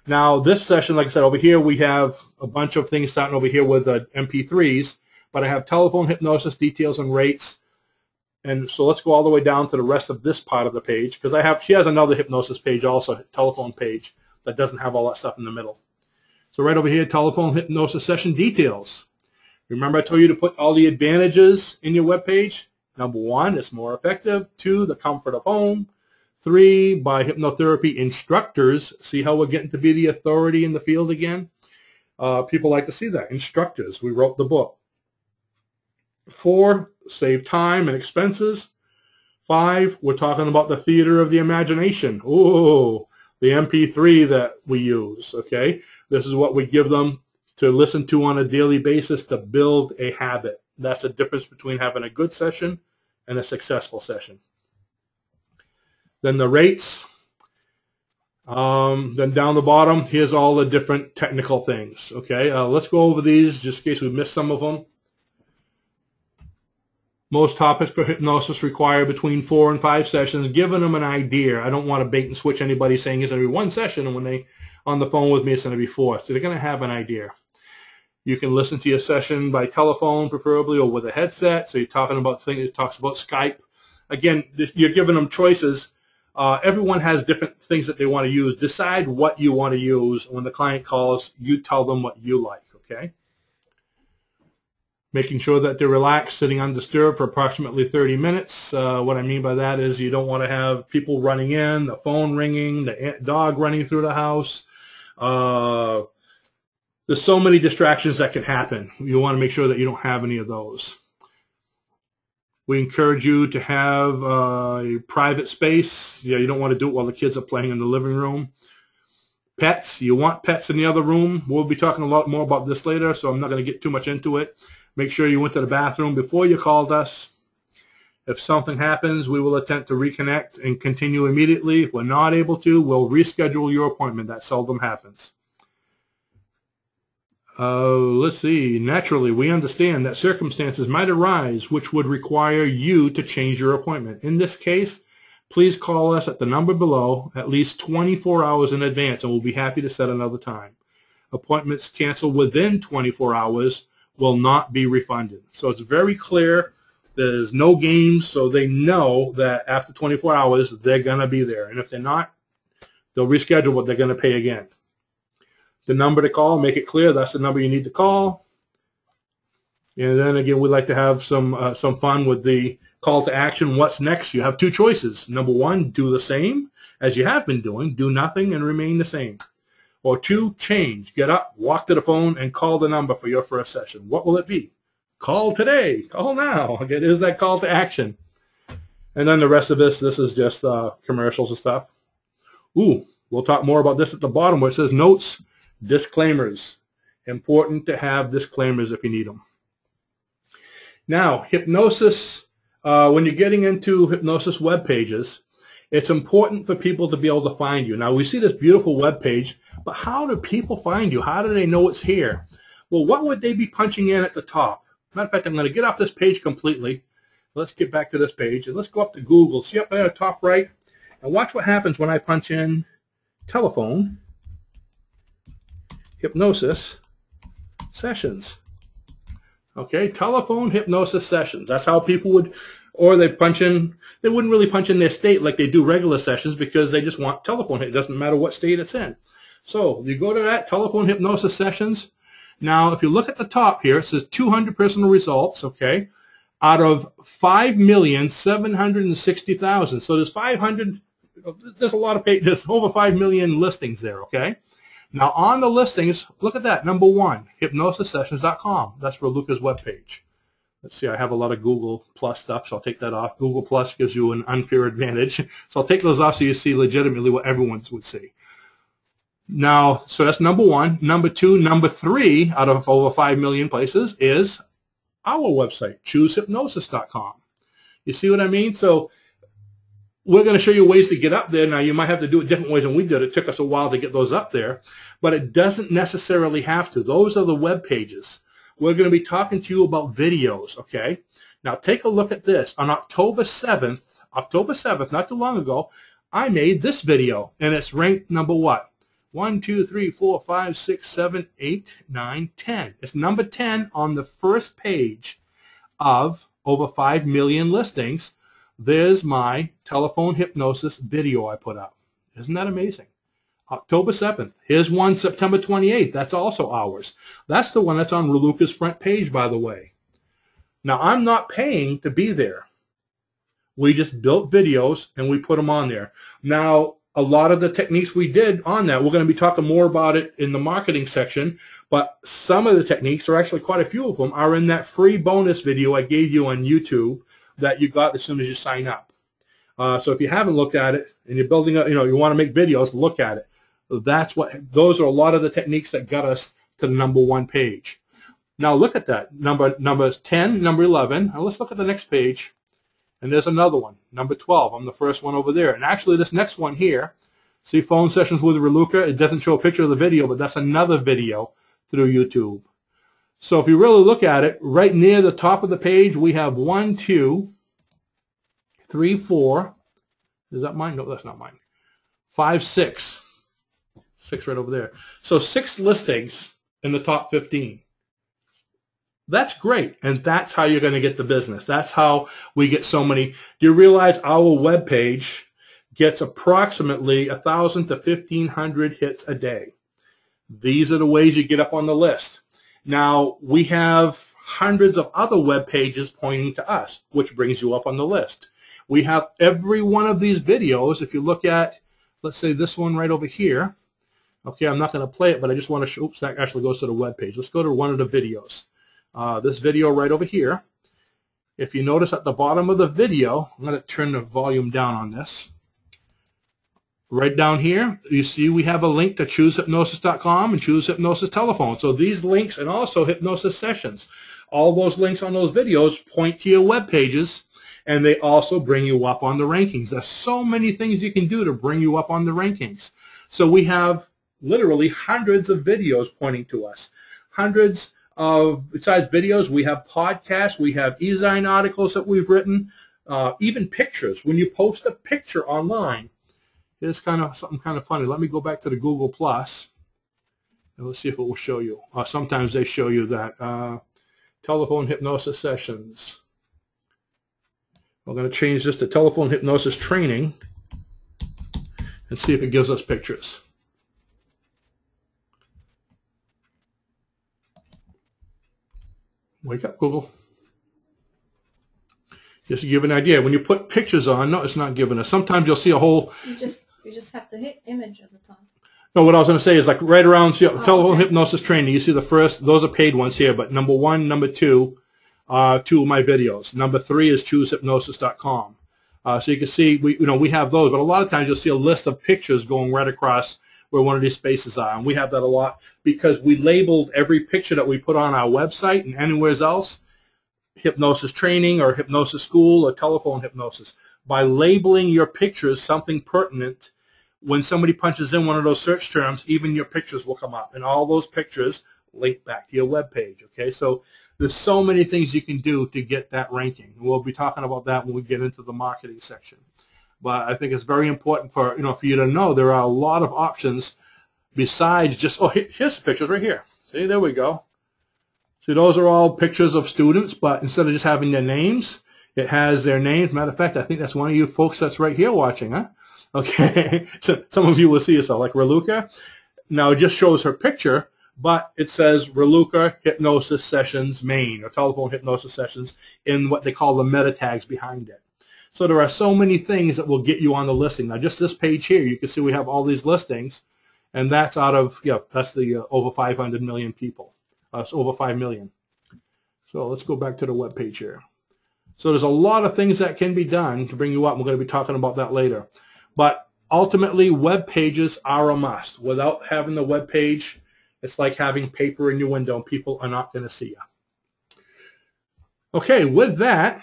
Speaker 1: Now, this session, like I said, over here, we have a bunch of things starting over here with the MP3s. But I have telephone hypnosis details and rates. And so let's go all the way down to the rest of this part of the page, because she has another hypnosis page also, a telephone page, that doesn't have all that stuff in the middle. So right over here, telephone hypnosis session details. Remember I told you to put all the advantages in your web page? Number 1, it's more effective. 2, the comfort of home. 3, by hypnotherapy instructors. See how we're getting to be the authority in the field again? People like to see that. Instructors. We wrote the book. 4, save time and expenses. 5, we're talking about the theater of the imagination. Oh, the MP3 that we use, okay? This is what we give them to listen to on a daily basis to build a habit. That's the difference between having a good session and a successful session. Then the rates. Then down the bottom, here's all the different technical things, okay? Let's go over these just in case we missed some of them. Most topics for hypnosis require between 4 and 5 sessions, giving them an idea. I don't want to bait and switch anybody saying it's going to be 1 session, and when they on the phone with me, it's going to be 4. So they're going to have an idea. You can listen to your session by telephone, preferably, or with a headset. So you're talking about things. It talks about Skype. Again, you're giving them choices. Everyone has different things that they want to use. Decide what you want to use. When the client calls, you tell them what you like, okay? Making sure that they're relaxed, sitting undisturbed for approximately 30 minutes. What I mean by that is you don't want to have people running in, the phone ringing, the dog running through the house. There's so many distractions that can happen. You want to make sure that you don't have any of those. We encourage you to have a private space. You don't want to do it while the kids are playing in the living room. Pets, you want pets in the other room. We'll be talking a lot more about this later, so I'm not going to get too much into it. Make sure you went to the bathroom before you called us. If something happens, we will attempt to reconnect and continue immediately. If we're not able to, we'll reschedule your appointment. That seldom happens. Let's see. Naturally, we understand that circumstances might arise which would require you to change your appointment. In this case, please call us at the number below at least 24 hours in advance, and we'll be happy to set another time. Appointments canceled within 24 hours will not be refunded. So it's very clear. There's no games, so they know that after 24 hours, they're going to be there. And if they're not, they'll reschedule, but they're going to pay again. The number to call, make it clear that's the number you need to call. And then again, we like to have some fun with the call to action. What's next? You have two choices. Number one, do the same as you have been doing. Do nothing and remain the same. Or two, change. Get up, walk to the phone, and call the number for your first session. What will it be? Call today. Call now. Okay, there's that call to action. And then the rest of this is just commercials and stuff. Ooh, we'll talk more about this at the bottom where it says notes. Disclaimers. Important to have disclaimers if you need them. Now, hypnosis, when you're getting into hypnosis web pages, it's important for people to be able to find you. Now, we see this beautiful web page, but how do people find you? How do they know it's here? Well, what would they be punching in at the top? Matter of fact, I'm going to get off this page completely. Let's get back to this page, and let's go up to Google. See up there at the top right? And watch what happens when I punch in telephone hypnosis sessions. Okay, telephone hypnosis sessions. That's how people would, or they punch in, they wouldn't really punch in their state like they do regular sessions because they just want telephone. It doesn't matter what state it's in. So you go to that, telephone hypnosis sessions. Now, if you look at the top here, it says 200 personal results, okay, out of 5,760,000. So there's 500, there's a lot of pages, there's over 5 million listings there, okay? Now, on the listings, look at that. Number one, hypnosissessions.com. That's for Luca's webpage. Let's see, I have a lot of Google Plus stuff, so I'll take that off. Google Plus gives you an unfair advantage. So I'll take those off so you see legitimately what everyone would see. Now, so that's number one. Number two, number three out of over 5 million places is our website, choosehypnosis.com. You see what I mean? So we're going to show you ways to get up there. Now, you might have to do it different ways than we did. It took us a while to get those up there, but it doesn't necessarily have to. Those are the web pages. We're going to be talking to you about videos, okay? Now, take a look at this. On October 7th, not too long ago, I made this video, and it's ranked number what? 1, 2, 3, 4, 5, 6, 7, 8, 9, 10. It's number 10 on the first page of over 5 million listings. There's my telephone hypnosis video I put up. Isn't that amazing? October 7th. Here's one September 28th. That's also ours. That's the one that's on Luca's front page, by the way. Now, I'm not paying to be there. We just built videos and we put them on there. Now, a lot of the techniques we did on that, we're going to be talking more about it in the marketing section, but some of the techniques, or actually quite a few of them, are in that free bonus video I gave you on YouTube that you got as soon as you sign up. So if you haven't looked at it and you're building up, you want to make videos, look at it. Those are a lot of the techniques that got us to the number one page. Now look at that. Numbers 10, number 11. Now let's look at the next page. And there's another one, number 12. I'm the first one over there. And actually this next one here, see phone sessions with Luca. It doesn't show a picture of the video, but that's another video through YouTube. So if you really look at it, right near the top of the page, we have 1, 2, 3, 4. Is that mine? No, that's not mine. 5, 6. 6 right over there. So 6 listings in the top 15. That's great, and that's how you're going to get the business. That's how we get so many. Do you realize our web page gets approximately 1,000 to 1,500 hits a day. These are the ways you get up on the list. Now, we have hundreds of other web pages pointing to us, which brings you up on the list. We have every one of these videos. If you look at, let's say this one right over here. Okay, I'm not going to play it, but I just want to show, oops, that actually goes to the web page. Let's go to one of the videos. This video right over here. If you notice at the bottom of the video, I'm going to turn the volume down on this. Right down here, you see we have a link to choosehypnosis.com and Choose Hypnosis Telephone. So these links and also hypnosis sessions, all those links on those videos point to your web pages, and they also bring you up on the rankings. There's so many things you can do to bring you up on the rankings. So we have literally hundreds of videos pointing to us. Hundreds of, besides videos, we have podcasts, we have e-zine articles that we've written, even pictures. When you post a picture online, it's kind of something kind of funny. Let me go back to the Google Plus, and let's see if it will show you. Sometimes they show you that telephone hypnosis sessions. We're going to change this to telephone hypnosis training and see if it gives us pictures. Wake up, Google. Just to give an idea, when you put pictures on, no, it's not giving us. Sometimes you'll see a whole.
Speaker 2: You just have to hit image at the top.
Speaker 1: No, what I was going to say is like right around telephone hypnosis training, you see the first, those are paid ones here, but number 1, number 2, 2 of my videos. Number 3 is choosehypnosis.com. So you can see, we have those, but a lot of times you'll see a list of pictures going right across where one of these spaces are, and we have that a lot because we labeled every picture that we put on our website and anywhere else, hypnosis training or hypnosis school or telephone hypnosis. By labeling your pictures something pertinent, when somebody punches in one of those search terms, even your pictures will come up, and all those pictures link back to your web page. Okay, so there's so many things you can do to get that ranking. We'll be talking about that when we get into the marketing section. But I think it's very important for for you to know there are a lot of options besides just here's the pictures right here. See, there we go. See, those are all pictures of students, but instead of just having their names, it has their names. Matter of fact, I think that's one of you folks that's right here watching, huh? Okay, so some of you will see yourself, like Raluca. Now, it just shows her picture, but it says Raluca Hypnosis Sessions Main, or Telephone Hypnosis Sessions, in what they call the meta tags behind it. So there are so many things that will get you on the listing. Now, just this page here, you can see we have all these listings, and that's out of, that's the over 500 million people. It's over 5 million. So let's go back to the web page here. So there's a lot of things that can be done to bring you up. We're going to be talking about that later. But ultimately, web pages are a must. Without having the web page, it's like having paper in your window, and people are not going to see you. Okay, with that,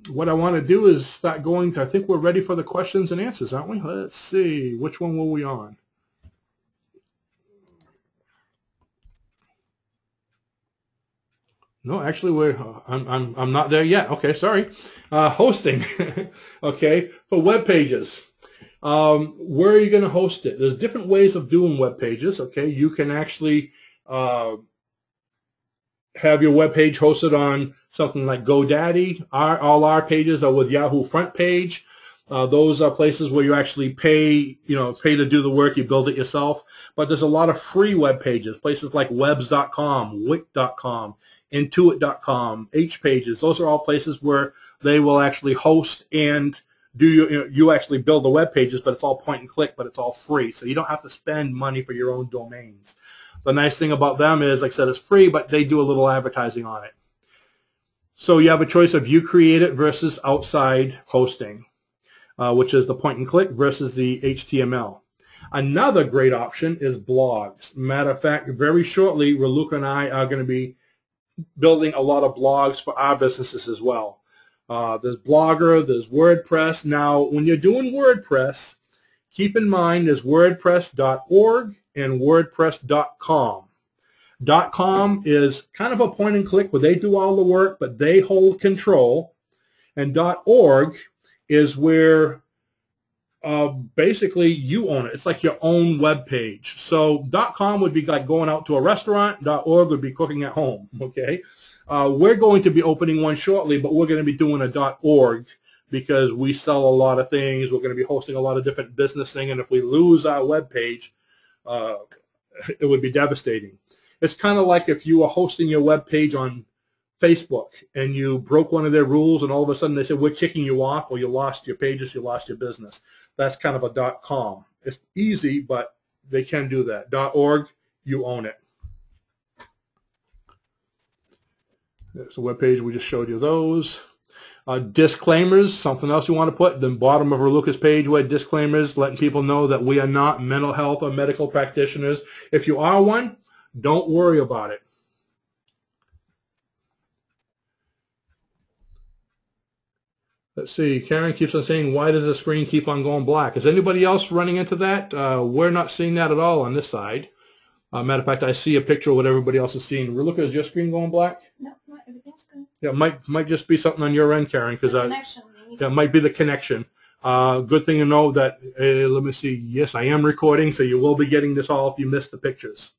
Speaker 1: what I want to do is start going to, I think we're ready for the questions and answers, aren't we? Let's see, which one were we on? No, actually, I'm not there yet. Okay, sorry. Hosting. Okay, for web pages. Where are you going to host it? There's different ways of doing web pages. Okay, you can actually have your web page hosted on something like GoDaddy. All our pages are with Yahoo Front Page. Those are places where you actually pay to do the work. You build it yourself. But there's a lot of free web pages, places like webs.com, wix.com, intuit.com, hpages. Those are all places where they will actually host and do you actually build the web pages, but it's all point and click, but it's all free. So you don't have to spend money for your own domains. The nice thing about them is, like I said, it's free, but they do a little advertising on it. So you have a choice of you create it versus outside hosting, which is the point and click versus the HTML. Another great option is blogs. Matter of fact, very shortly, Raluca and I are going to be building a lot of blogs for our businesses as well. There's Blogger, there's WordPress. Now, when you're doing WordPress, keep in mind there's WordPress.org and WordPress.com. .com is kind of a point and click where they do all the work, but they hold control. And .org is where basically you own it. It's like your own web page. So .com would be like going out to a restaurant. .org would be cooking at home. Okay. We're going to be opening one shortly, but we're going to be doing a .org because we sell a lot of things. We're going to be hosting a lot of different business things, and if we lose our web page, it would be devastating. It's kind of like if you were hosting your web page on Facebook and you broke one of their rules, and all of a sudden they said, we're kicking you off, or you lost your pages, you lost your business. That's kind of a .com. It's easy, but they can do that. .org, you own it. There's a web page. We just showed you those. Disclaimers, something else you want to put. The bottom of our Lucas page, where disclaimers, letting people know that we are not mental health or medical practitioners. If you are one, don't worry about it. Let's see. Karen keeps on saying, why does the screen keep on going black? Is anybody else running into that? We're not seeing that at all on this side. Matter of fact, I see a picture of what everybody else is seeing. Look, is your screen going black?
Speaker 2: No, everything's good.
Speaker 1: Yeah, it might just be something on your end, Karen, because that might be the connection. Good thing to know that, let me see, yes, I am recording, so you will be getting this all if you missed the pictures.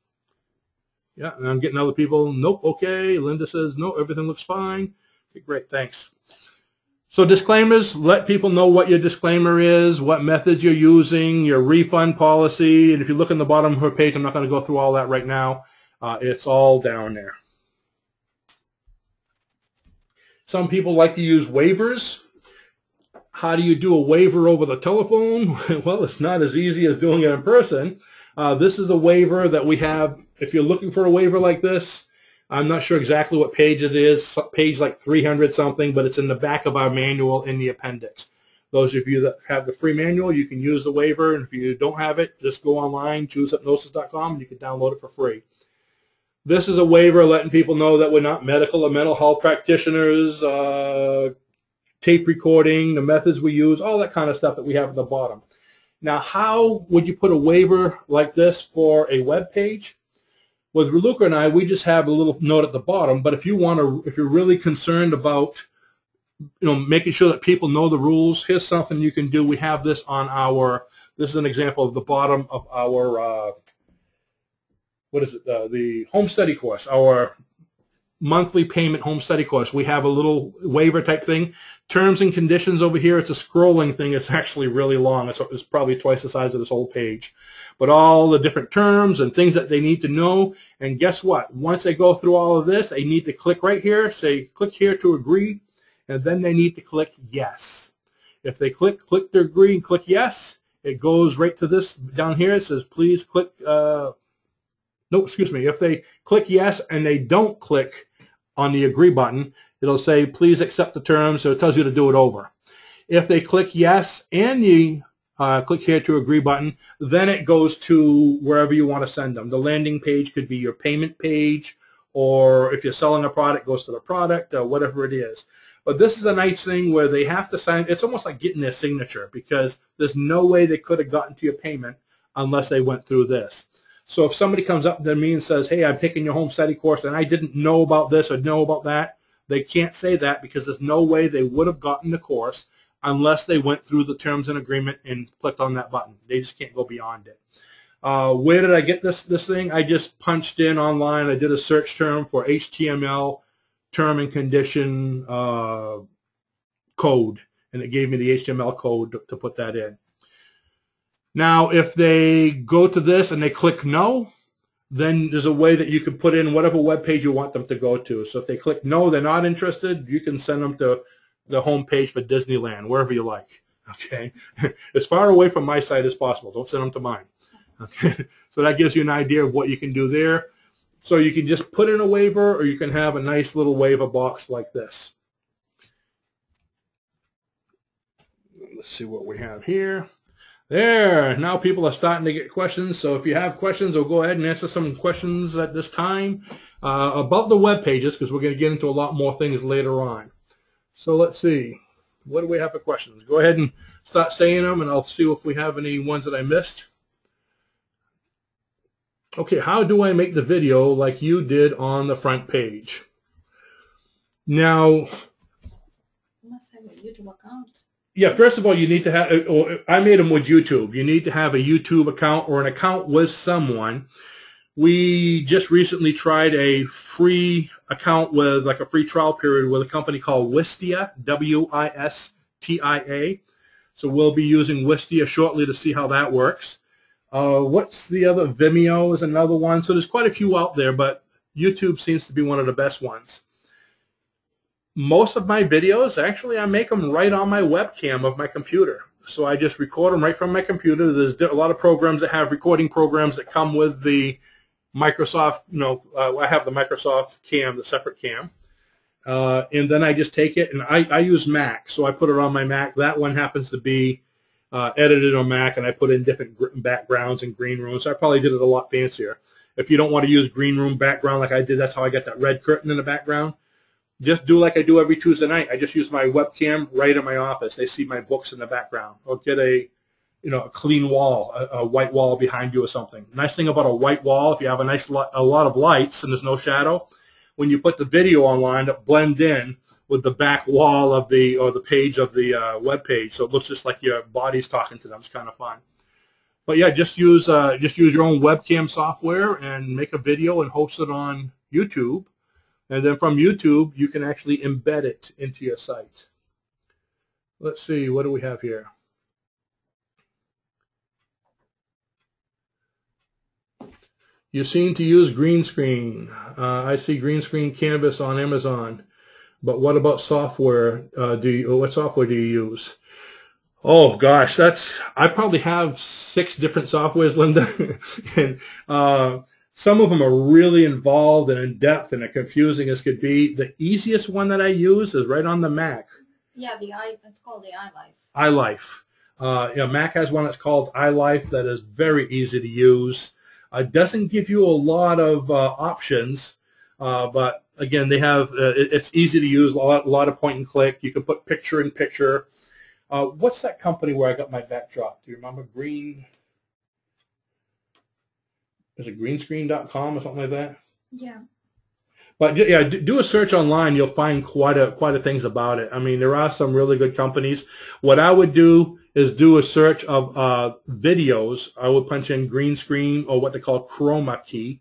Speaker 1: Yeah, and I'm getting other people, nope, okay. Linda says, no, everything looks fine. Okay, great, thanks. So disclaimers, let people know what your disclaimer is, what methods you're using, your refund policy, and if you look in the bottom of her page, I'm not going to go through all that right now. It's all down there. Some people like to use waivers. How do you do a waiver over the telephone? Well, it's not as easy as doing it in person. This is a waiver that we have. If you're looking for a waiver like this, I'm not sure exactly what page it is, page like 300 something, but it's in the back of our manual in the appendix. Those of you that have the free manual, you can use the waiver, and if you don't have it, just go online, choosehypnosis.com, and you can download it for free. This is a waiver letting people know that we're not medical or mental health practitioners, tape recording, the methods we use, all that kind of stuff that we have at the bottom. Now, how would you put a waiver like this for a web page? With Luca and I, we just have a little note at the bottom, but if you want to, if you're really concerned about, making sure that people know the rules, here's something you can do. We have this on our, this is an example of the bottom of our, the home study course, our monthly payment home study course. We have a little waiver type thing. Terms and conditions over here, it's a scrolling thing. It's actually really long. It's probably twice the size of this whole page. But all the different terms and things that they need to know. And guess what? Once they go through all of this, they need to click right here, say click here to agree, and then they need to click yes. If they click to agree and click yes, it goes right to this down here. It says please click, if they click yes and they don't click on the agree button, it'll say please accept the terms, so it tells you to do it over. If they click yes and you click here to agree button, then it goes to wherever you want to send them. The landing page could be your payment page, or if you're selling a product, it goes to the product, or whatever it is. But this is a nice thing where they have to sign. It's almost like getting their signature, because there's no way they could have gotten to your payment unless they went through this. So if somebody comes up to me and says, hey, I'm taking your home study course and I didn't know about this or know about that, they can't say that, because there's no way they would have gotten the course unless they went through the terms and agreement and clicked on that button. They just can't go beyond it. Where did I get this thing? I just punched in online. I did a search term for HTML term and condition code, and it gave me the HTML code to put that in. Now, if they go to this and they click no, then there's a way that you can put in whatever web page you want them to go to. So if they click no, they're not interested, you can send them to the home page for Disneyland, wherever you like. Okay, as far away from my site as possible. Don't send them to mine. Okay, so that gives you an idea of what you can do there. So you can just put in a waiver, or you can have a nice little waiver box like this. Let's see what we have here. There, now people are starting to get questions. So if you have questions, we'll go ahead and answer some questions at this time about the web pages, because we're going to get into a lot more things later on. So let's see. What do we have for questions? Go ahead and start saying them, and I'll see if we have any ones that I missed. Okay, how do I make the video like you did on the front page? Now,
Speaker 2: you must have a YouTube account.
Speaker 1: Yeah, first of all, you need to have, or I made them with YouTube. You need to have a YouTube account or an account with someone. We just recently tried a free account with like a free trial period with a company called Wistia, Wistia, TIA. So we'll be using Wistia shortly to see how that works. What's the other? Vimeo is another one. So there's quite a few out there, but YouTube seems to be one of the best ones. Most of my videos, actually, I make them right on my webcam of my computer. So I just record them right from my computer. There's a lot of programs that have recording programs that come with the Microsoft, I have the Microsoft cam, the separate cam. And then I just take it, and I use Mac, so I put it on my Mac. That one happens to be edited on Mac, and I put in different backgrounds and green rooms. So I probably did it a lot fancier. If you don't want to use green room background like I did, that's how I got that red curtain in the background. Just do like I do every Tuesday night. I just use my webcam right in my office. They see my books in the background. Or get a clean wall, a white wall behind you or something. Nice thing about a white wall, if you have a lot of lights and there's no shadow, when you put the video online, it blends in with the back wall of the page of the web page, so it looks just like your body's talking to them. It's kind of fun. But yeah, just use your own webcam software and make a video and host it on YouTube. And then from YouTube, you can actually embed it into your site. Let's see, what do we have here? You seem to use green screen. I see green screen canvas on Amazon. But what about software? What software do you use? Oh gosh, I probably have 6 different softwares, Linda, and some of them are really involved and in depth and are confusing as could be. The easiest one that I use is right on the Mac.
Speaker 2: Yeah, it's called the iLife.
Speaker 1: iLife. Mac has one that's called iLife that is very easy to use. It doesn't give you a lot of options, but again, they have. It's easy to use. A lot of point and click. You can put picture in picture. What's that company where I got my backdrop? Do you remember? Is it greenscreen.com or something like that?
Speaker 2: Yeah.
Speaker 1: But yeah, do a search online. You'll find quite a things about it. I mean, there are some really good companies. What I would do is do a search of videos. I would punch in green screen or what they call chroma key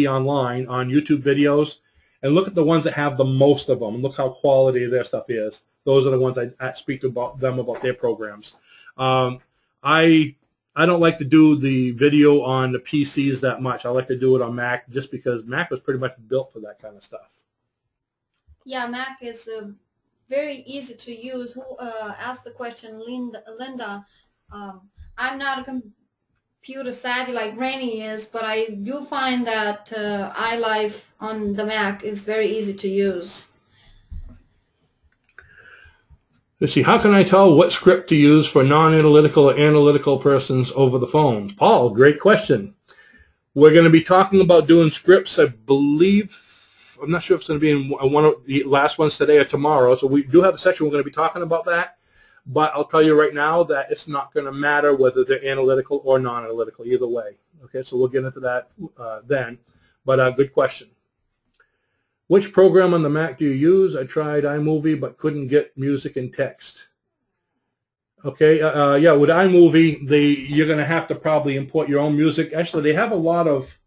Speaker 1: online on YouTube videos, and look at the ones that have the most of them. And look how quality their stuff is. Those are the ones I speak about their programs. I don't like to do the video on the PCs that much. I like to do it on Mac just because Mac was pretty much built for that kind of stuff.
Speaker 2: Yeah, Mac is very easy to use. Who asked the question? Linda. I'm not a computer savvy like Rainey is, but I do find that iLife on the Mac is very easy to use.
Speaker 1: Let's see, how can I tell what script to use for non-analytical or analytical persons over the phone? Paul, great question. We're going to be talking about doing scripts, I believe. I'm not sure if it's going to be in one of the last ones today or tomorrow. So we do have a section we're going to be talking about that. But I'll tell you right now that it's not going to matter whether they're analytical or non-analytical, either way. Okay, so we'll get into that then. But good question. Which program on the Mac do you use? I tried iMovie but couldn't get music and text. Okay, yeah, with iMovie, you're going to have to probably import your own music. Actually, they have a lot of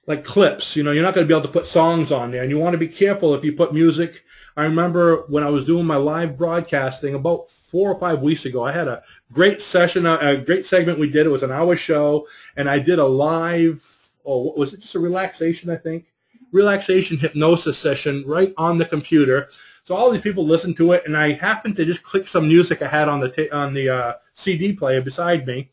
Speaker 1: like clips. You're not going to be able to put songs on there, and you want to be careful if you put music. I remember when I was doing my live broadcasting about 4 or 5 weeks ago, I had a great session, a great segment we did. It was an hour show, and I did a live. What was it, just a relaxation, I think? Relaxation hypnosis session right on the computer. So all these people listened to it, and I happened to just click some music I had on the CD player beside me.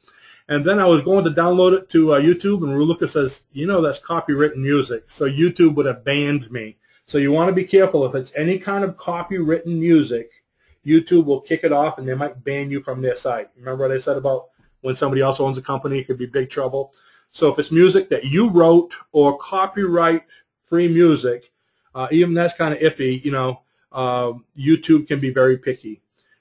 Speaker 1: And then I was going to download it to YouTube, and Ruluka says, that's copywritten music. So YouTube would have banned me. So you want to be careful. If it's any kind of copywritten music, YouTube will kick it off, and they might ban you from their site. Remember what I said about when somebody else owns a company, it could be big trouble? So if it's music that you wrote or copyright-free music, even that's kind of iffy, YouTube can be very picky.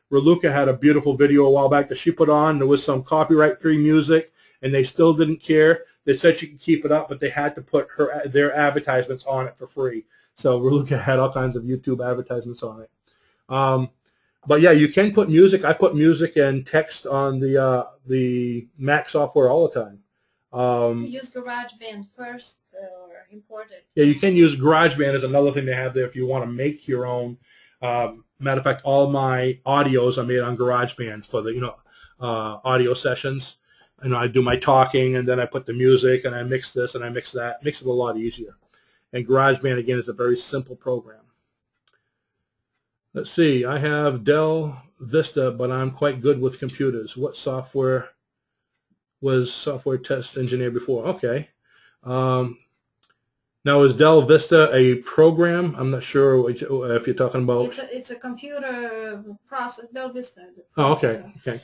Speaker 1: Raluca had a beautiful video a while back that she put on. There was some copyright-free music, and they still didn't care. They said she could keep it up, but they had to put their advertisements on it for free. So Raluca had all kinds of YouTube advertisements on it. But yeah, you can put music. I put music and text on the Mac software all the time.
Speaker 2: Use GarageBand first or import it.
Speaker 1: Yeah, you can use GarageBand as another thing they have there if you want to make your own Matter of fact, all my audios are made on GarageBand for the audio sessions. I do my talking, and then I put the music, and I mix this and I mix that. Makes it a lot easier. And GarageBand, again, is a very simple program. Let's see. I have Dell Vista, but I'm quite good with computers. What software was software test engineer before? Okay. Now, is Dell Vista a program? I'm not sure if you're talking about.
Speaker 2: It's a computer process. Dell Vista.
Speaker 1: Oh, okay. Okay.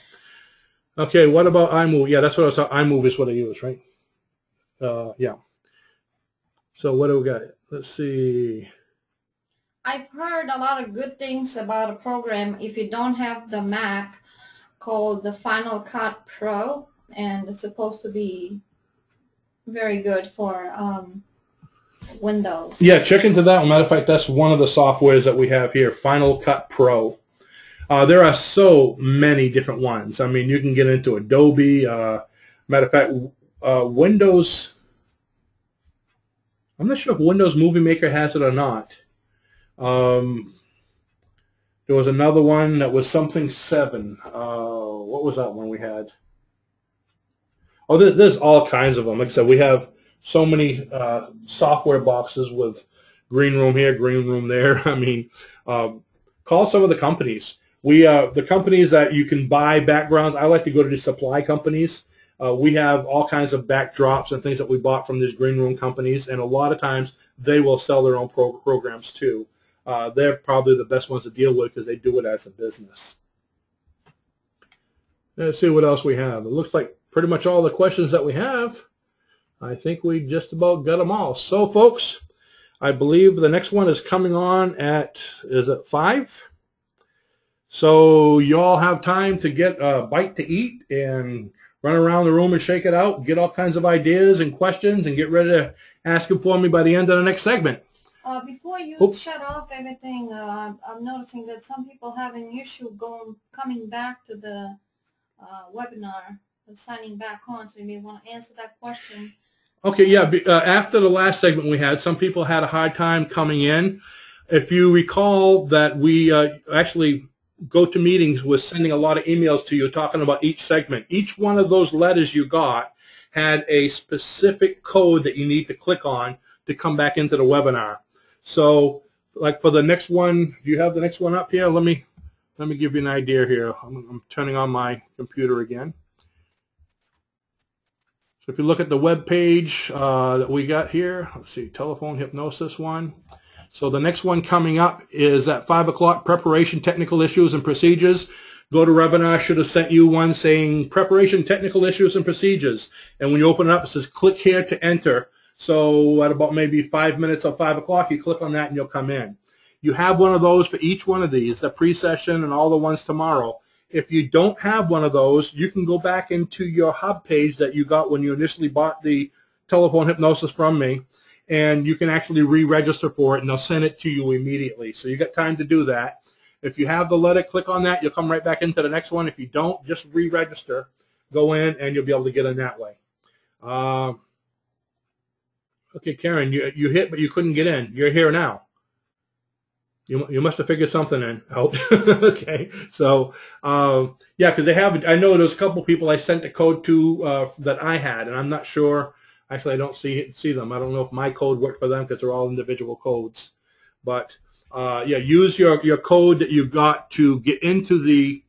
Speaker 1: Okay. What about iMovie? Yeah, that's what I was talking. iMovie is what I use, right? Yeah. So what do we got? Let's see.
Speaker 2: I've heard a lot of good things about a program if you don't have the Mac called the Final Cut Pro, and it's supposed to be very good for Windows.
Speaker 1: Yeah, check into that. Matter of fact, that's one of the softwares that we have here, Final Cut Pro. There are so many different ones. I mean, you can get into Adobe. Matter of fact, Windows, I'm not sure if Windows Movie Maker has it or not. There was another one that was something 7. What was that one we had? Oh, there's all kinds of them. Like I said, we have so many software boxes with green room here, green room there. I mean, call some of the companies. The companies that you can buy backgrounds, I like to go to the supply companies. We have all kinds of backdrops and things that we bought from these green room companies, and a lot of times they will sell their own programs too. They're probably the best ones to deal with because they do it as a business. Let's see what else we have. It looks like pretty much all the questions that we have. I think we just about got them all. So, folks, I believe the next one is coming on at, is it 5? So you all have time to get a bite to eat and run around the room and shake it out, get all kinds of ideas and questions, and get ready to ask them for me by the end of the next segment.
Speaker 2: Before you shut off everything, I'm noticing that some people have an issue coming back to the webinar, signing back on, so you may want to answer that question.
Speaker 1: Okay, yeah. After the last segment we had, some people had a hard time coming in. If you recall that we actually go to meetings with sending a lot of emails to you talking about each segment. Each one of those letters you got had a specific code that you need to click on to come back into the webinar. So, like for the next one, do you have the next one up here? Let me give you an idea here. I'm turning on my computer again. So if you look at the web page that we got here, let's see, telephone hypnosis one. So the next one coming up is at 5 o'clock, preparation, technical issues, and procedures. GoToWebinar should have sent you one saying preparation, technical issues, and procedures. And when you open it up, it says click here to enter. So at about maybe 5 minutes of 5 o'clock, you click on that and you'll come in. You have one of those for each one of these, the pre-session and all the ones tomorrow. If you don't have one of those, you can go back into your hub page that you got when you initially bought the telephone hypnosis from me, and you can actually re-register for it, and they'll send it to you immediately. So you got time to do that. If you have the letter, click on that. You'll come right back into the next one. If you don't, just re-register. Go in, and you'll be able to get in that way. Okay, Karen, you hit, but you couldn't get in. You're here now. You must have figured something out. Okay, so yeah, because they have. I know there's a couple people I sent the code to that I had, and I'm not sure. Actually, I don't see them. I don't know if my code worked for them because they're all individual codes. But yeah, use your code that you got to get into the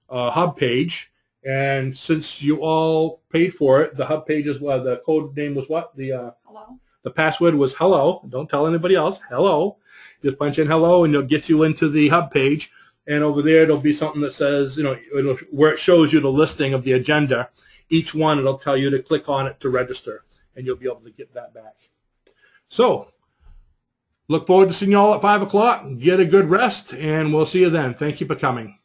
Speaker 1: hub page. And since you all paid for it, the hub page is the code name was what?
Speaker 2: Hello. The
Speaker 1: password was hello. Don't tell anybody else. Hello. Just punch in hello, and it'll get you into the hub page. And over there, there'll be something that says, where it shows you the listing of the agenda. Each one, it'll tell you to click on it to register, and you'll be able to get that back. So, look forward to seeing you all at 5 o'clock. Get a good rest, and we'll see you then. Thank you for coming.